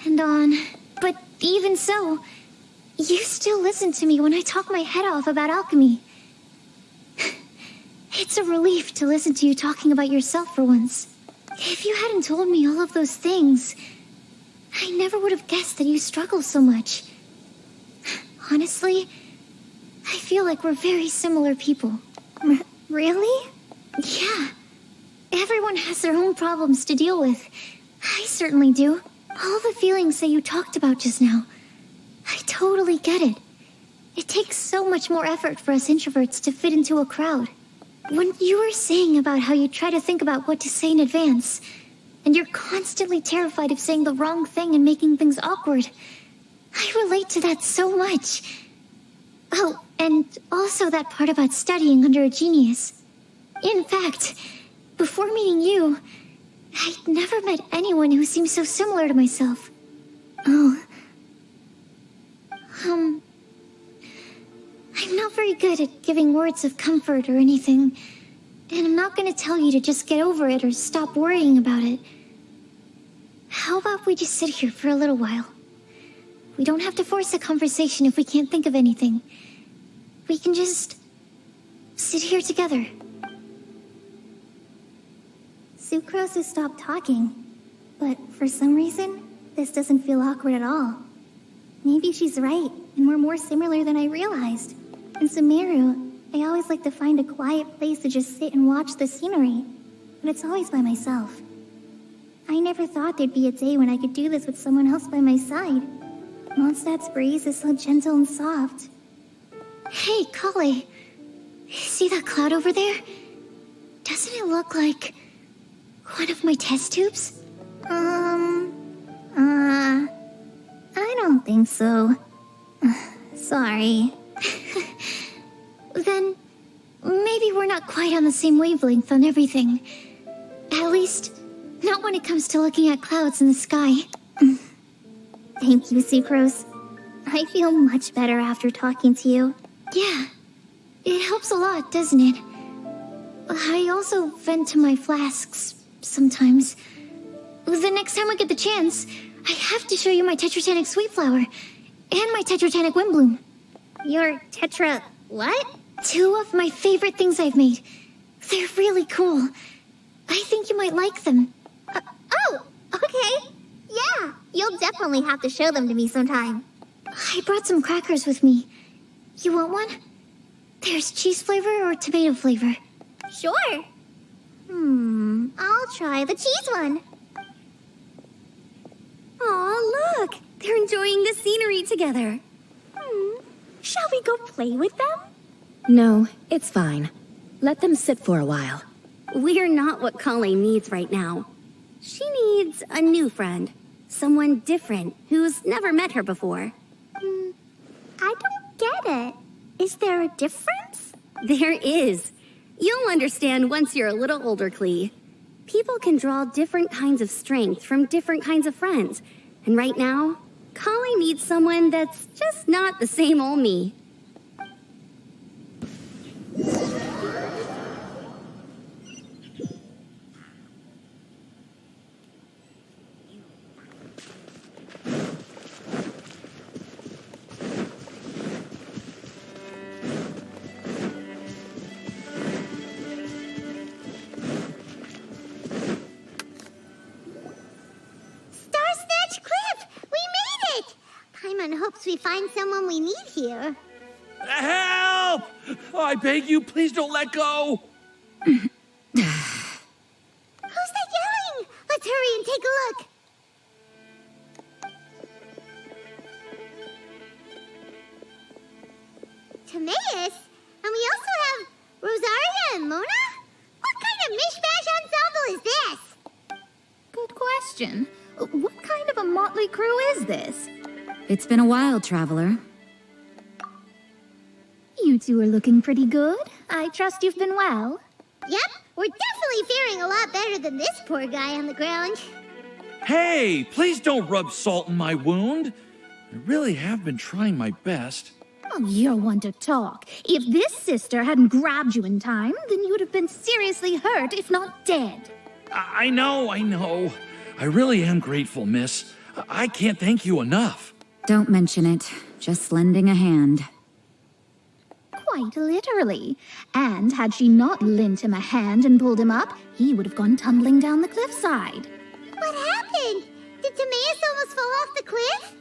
Speaker 3: and on. But even so, you still listen to me when I talk my head off about alchemy. It's a relief to listen to you talking about yourself for once. If you hadn't told me all of those things, I never would have guessed that you struggle so much. Honestly, I feel like we're very similar people.
Speaker 8: Really?
Speaker 3: Yeah. Everyone has their own problems to deal with. I certainly do. All the feelings that you talked about just now, I totally get it. It takes so much more effort for us introverts to fit into a crowd. When you were saying about how you try to think about what to say in advance, and you're constantly terrified of saying the wrong thing and making things awkward, I relate to that so much. Oh, and also that part about studying under a genius. In fact, before meeting you, I'd never met anyone who seemed so similar to myself.
Speaker 8: Oh.
Speaker 3: I'm not very good at giving words of comfort or anything, and I'm not going to tell you to just get over it or stop worrying about it. How about we just sit here for a little while? We don't have to force a conversation if we can't think of anything. We can just sit here together.
Speaker 8: Sucrose has stopped talking, but for some reason, this doesn't feel awkward at all. Maybe she's right, and we're more similar than I realized. In Sumeru, I always like to find a quiet place to just sit and watch the scenery, but it's always by myself. I never thought there'd be a day when I could do this with someone else by my side. Mondstadt's breeze is so gentle and soft. Hey, Kali. See that cloud over there? Doesn't it look like one of my test tubes? I don't think so. Sorry. Then maybe we're not quite on the same wavelength on everything. At least, not when it comes to looking at clouds in the sky. Thank you, Sucrose. I feel much better after talking to you. Yeah, it helps a lot, doesn't it? I also vent to my flasks sometimes. The next time I get the chance, I have to show you my Tetratanic Sweet Flower and my Tetratanic Windblume.
Speaker 2: Your Tetra... what?
Speaker 8: 2 of my favorite things I've made. They're really cool. I think you might like them.
Speaker 2: Oh, okay. Yeah, you'll definitely have to show them to me sometime.
Speaker 8: I brought some crackers with me. You want one? There's cheese flavor or tomato flavor.
Speaker 2: Sure. I'll try the cheese one.
Speaker 9: Aw, look! They're enjoying the scenery together.
Speaker 11: Shall we go play with them?
Speaker 10: No, it's fine. Let them sit for a while.
Speaker 9: We're not what Colleen needs right now. She needs a new friend. Someone different who's never met her before.
Speaker 2: I don't get it. Is there a difference?
Speaker 9: There is. You'll understand once you're a little older, Klee. People can draw different kinds of strength from different kinds of friends. And right now, Colleen needs someone that's just not the same old me.
Speaker 2: Hopes we find someone we need here.
Speaker 16: Help! I beg you, please don't let go!
Speaker 2: Who's that yelling? Let's hurry and take a look. Timaeus? And we also have Rosaria and Mona? What kind of mishmash ensemble is this?
Speaker 11: Good question. What kind of a motley crew is this?
Speaker 13: It's been a while, Traveler.
Speaker 8: You two are looking pretty good. I trust you've been well.
Speaker 2: Yep, we're definitely faring a lot better than this poor guy on the ground.
Speaker 16: Hey, please don't rub salt in my wound. I really have been trying my best.
Speaker 8: Oh, you're one to talk. If this sister hadn't grabbed you in time, then you would have been seriously hurt, if not dead.
Speaker 16: I know. I really am grateful, miss. I can't thank you enough.
Speaker 13: Don't mention it. Just lending a hand.
Speaker 8: Quite literally. And had she not lent him a hand and pulled him up, he would have gone tumbling down the cliffside.
Speaker 2: What happened? Did Timaeus almost fall off the cliff?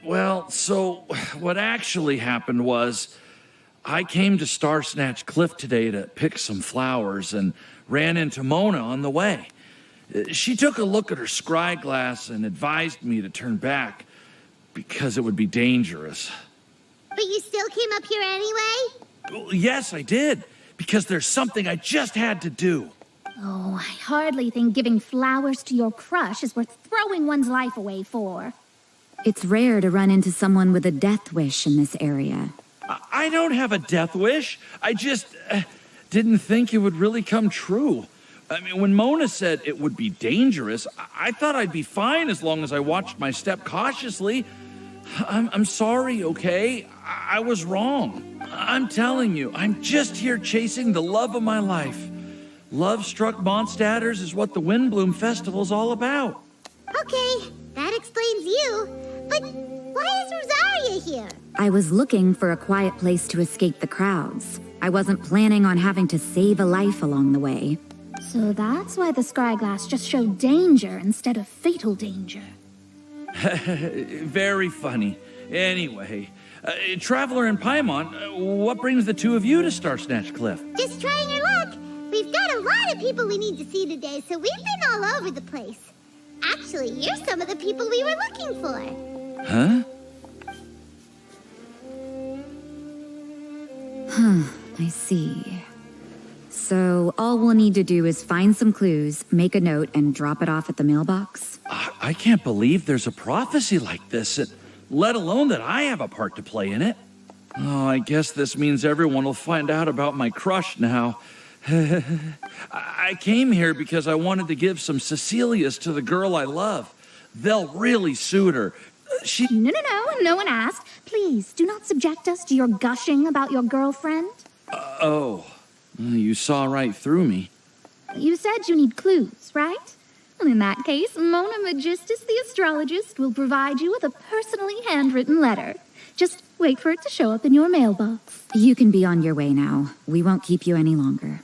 Speaker 16: Well, so what actually happened was I came to Star Snatch Cliff today to pick some flowers and ran into Mona on the way. She took a look at her scry glass and advised me to turn back because it would be dangerous.
Speaker 2: But you still came up here anyway?
Speaker 16: Yes, I did, because there's something I just had to do.
Speaker 8: Oh, I hardly think giving flowers to your crush is worth throwing one's life away for.
Speaker 13: It's rare to run into someone with a death wish in this area.
Speaker 16: I don't have a death wish. I just didn't think it would really come true. I mean, when Mona said it would be dangerous, I thought I'd be fine as long as I watched my step cautiously. I'm sorry, okay? I was wrong. I'm telling you, I'm just here chasing the love of my life. Love-struck Mondstadters is what the Windblume Festival is all about.
Speaker 2: Okay, that explains you. But why is Rosaria here?
Speaker 13: I was looking for a quiet place to escape the crowds. I wasn't planning on having to save a life along the way.
Speaker 8: So that's why the scry glass just showed danger instead of fatal danger.
Speaker 16: Very funny. Anyway, Traveler and Paimon, what brings the two of you to Star Snatch Cliff?
Speaker 2: Just trying your luck. We've got a lot of people we need to see today, so we've been all over the place. Actually, you're some of the people we were looking for.
Speaker 16: Huh?
Speaker 17: I see. So all we'll need to do is find some clues, make a note, and drop it off at the mailbox?
Speaker 16: I can't believe there's a prophecy like this, let alone that I have a part to play in it. Oh, I guess this means everyone will find out about my crush now. I came here because I wanted to give some Cecilias to the girl I love. They'll really suit her.
Speaker 8: No one asked. Please, do not subject us to your gushing about your girlfriend.
Speaker 16: You saw right through me.
Speaker 8: You said you need clues, right? Well, in that case, Mona Magistus the astrologist will provide you with a personally handwritten letter. Just wait for it to show up in your mailbox.
Speaker 17: You can be on your way now. We won't keep you any longer.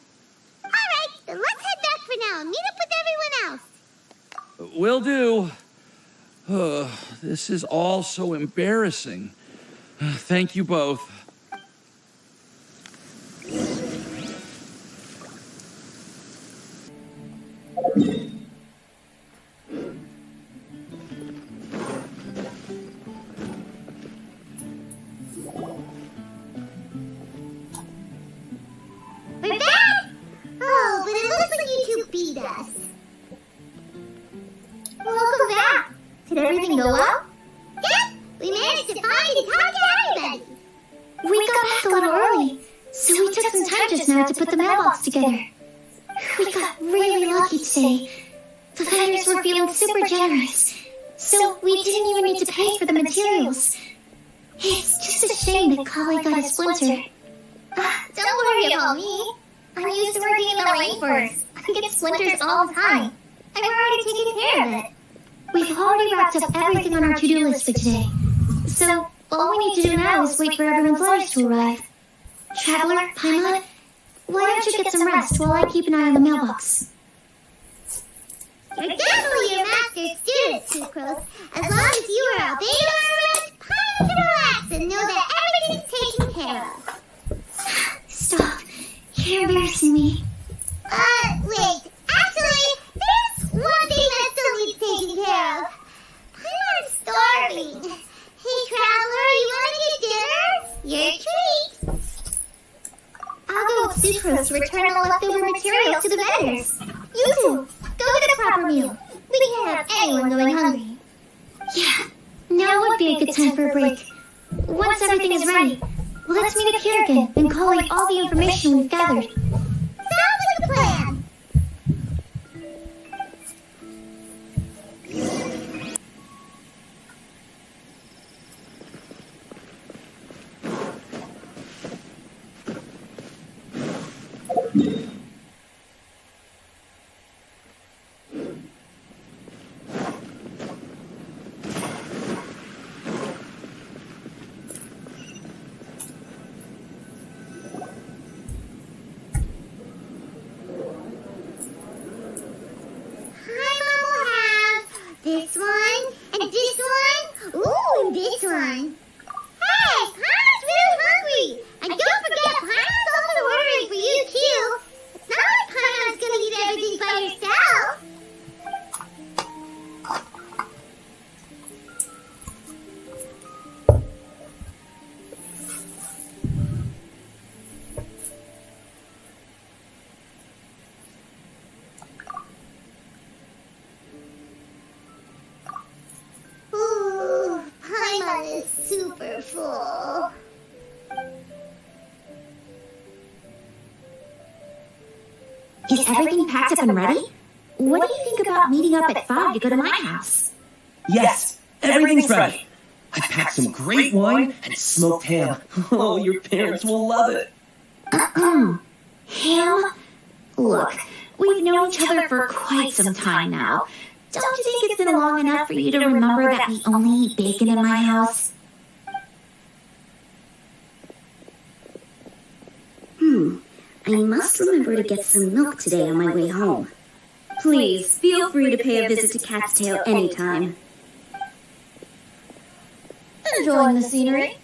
Speaker 2: All right, then let's head back for now and meet up with everyone else.
Speaker 16: Will do. This is all so embarrassing. Thank you both.
Speaker 2: We're back! Oh, but it looks like you two beat us. Welcome back. Did everything go well? Yep, we managed to find and talk to everybody.
Speaker 3: We got back a little early, so we took some time just now to put the mailbox together. We got really lucky today. The vendors were feeling super generous, so we didn't even need to pay for the materials. It's just a shame that Kali got a splinter.
Speaker 2: Don't worry about me. I'm used to working in the rainforest. I get splinters all the time. I've already taken care of it.
Speaker 3: We've already wrapped up everything on our to-do list for today. So, all we need to do now is wait for everyone's letters to arrive. Traveler, Paimon, why don't you get some rest while I keep an eye on the mailbox?
Speaker 2: You're definitely a master student, Sucrose. As long as you are obeying our orders, Paimon can relax and know that everything's taken care of.
Speaker 3: Stop. You're embarrassing me.
Speaker 2: Wait. Actually, there's one thing that still needs taking care of. Paimon's starving. Hey, Traveler, you want to get dinner? Your treat.
Speaker 3: I'll go with Sucrose to return the leftover materials to the vendors. You two, go get a proper meal. We can't have anyone going hungry. Yeah, now would be a good time for a break. Once everything is ready, let's meet up here again and collate all the information we've gathered.
Speaker 2: Sounds like a plan. This one, and this one, ooh, and this one. Hey, Paimon's really hungry. And don't forget, Paimon's also ordering for you, too. It's not like Paimon's gonna eat everything by herself. Ooh, Paimon is super full.
Speaker 1: Is everything packed up and ready? What do you think about meeting up at 5 to go to my house?
Speaker 18: Yes, everything's ready. I packed some great wine and smoked ham. Oh, your parents will love it.
Speaker 1: Ham? Look, we've known each other for quite some time now. Don't you think it's been long enough for you to remember that we only eat bacon in my house?
Speaker 19: I must remember to get some milk today on my way home. Please, feel free to pay a visit to Cat's Tail anytime.
Speaker 11: Enjoying the scenery?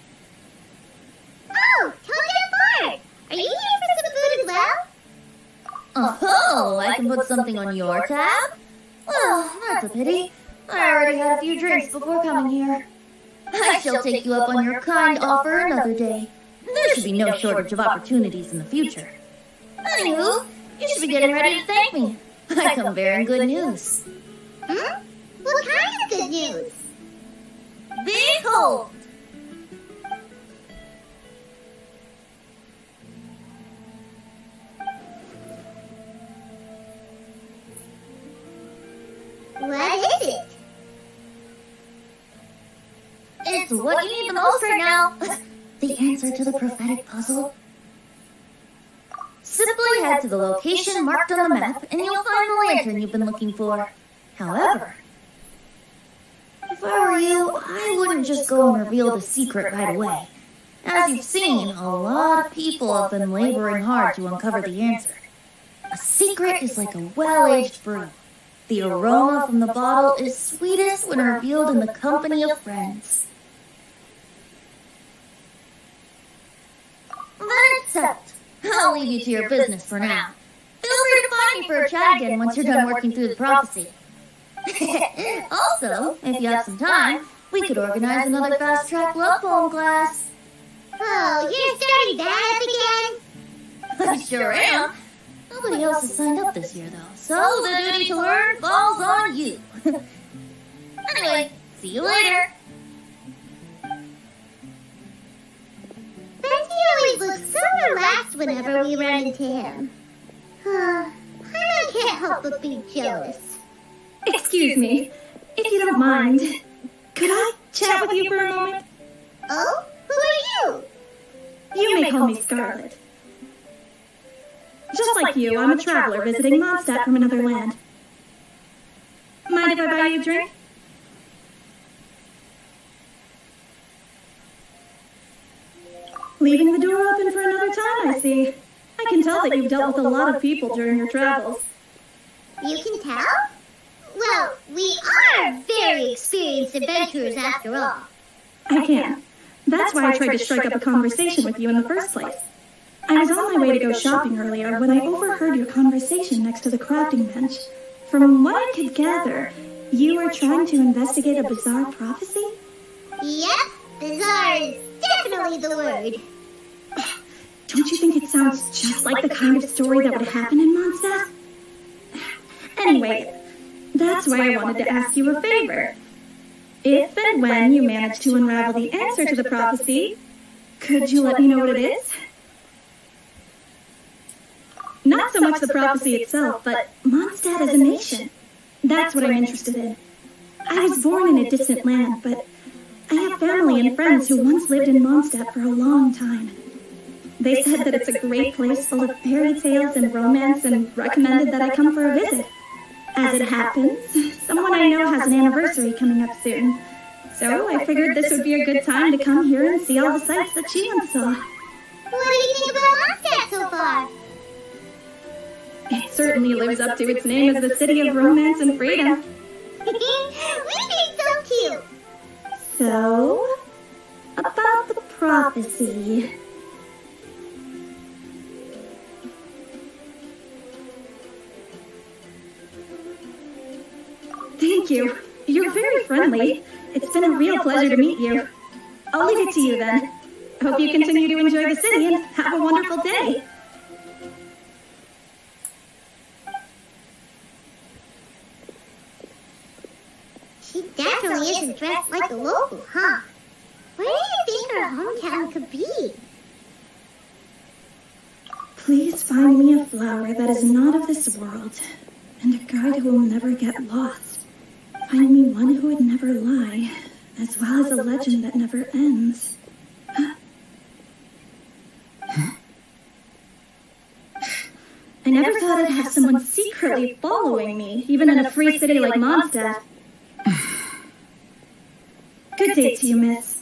Speaker 2: Oh, Toad and Bart! Are you here for some food as well?
Speaker 11: Oh, I can put something on your tab? Well, that's a pity. I already had a few drinks before coming here. I shall take you up on your kind offer another day. There should be no shortage of opportunities in the future. Anywho, you should be getting ready to thank me. I come bearing good news.
Speaker 2: What kind of good news?
Speaker 11: Behold!
Speaker 2: What is it?
Speaker 11: It's what you need the most right now. The answer to the prophetic puzzle. Simply head to the location marked on the map and you'll find the lantern you've been looking for. However, if I were you, I wouldn't just go and reveal the secret right away. As you've seen, a lot of people have been laboring hard to uncover the answer. A secret is like a well-aged brew. The aroma from the bottle is sweetest when revealed in the company of friends. That's settled. I'll leave you to your business for now. Feel free to find me for a chat again once you're done working through the prophecy. Also, if you have some time, we could organize another fast-track love poem class.
Speaker 2: Oh, you're starting that up again?
Speaker 11: I sure am. Nobody else has signed up this year, though, so the duty to learn falls on you. Anyway, see you later.
Speaker 2: Benji always looks so relaxed whenever we run into him. I can't help but be jealous.
Speaker 8: Excuse me, if you don't mind, could I chat with you for a moment?
Speaker 2: Oh? Who are you?
Speaker 8: You may call me Scarlet. Just like you, I'm a traveler visiting Mondstadt from another land. Mind if I buy you a drink? Leaving the door open for another time, I see. I can tell that you've dealt with a lot of people during your travels.
Speaker 2: You can tell? Well, we are very experienced adventurers after all.
Speaker 8: I can. That's why I tried to strike up a conversation with you in the first place. I was on my way to go shopping earlier when I overheard your conversation next to the crafting bench. From what I could gather, you were trying to investigate a bizarre prophecy?
Speaker 2: Yep, bizarre is definitely the word.
Speaker 8: Don't you think it sounds just like the kind of story that would happen in Mondstadt? Anyway, that's why I wanted to ask you a favor. If and when you manage to unravel the answer to the prophecy, could you let me know what it is? Not so much the prophecy itself, but Mondstadt as a nation. That's what I'm interested in. I was born in a distant land, but I have family and friends who once lived in Mondstadt for a long time. They said that it's a great place full of fairy tales and romance and recommended that I come for a visit. As it happens, someone I know has an anniversary coming up soon. So I figured this would be a good time to come here and see all the sights that she once saw.
Speaker 2: What do you think about Mondstadt so far?
Speaker 8: It certainly lives up to its name as the city of romance and freedom.
Speaker 2: We think so too.
Speaker 8: So, about the prophecy. Thank you. You're very friendly. It's been a real pleasure to meet you. I'll leave it to you then. Hope you continue to enjoy the city and have a wonderful day.
Speaker 2: She definitely isn't dressed like a local, huh? Where do you think her hometown could be?
Speaker 8: Please find me a flower that is not of this world, and a guide who will never get lost. Find me one who would never lie, as well as a legend that never ends. I never thought I'd have someone secretly following me, even in a free city like Mondstadt. Good day to you, miss.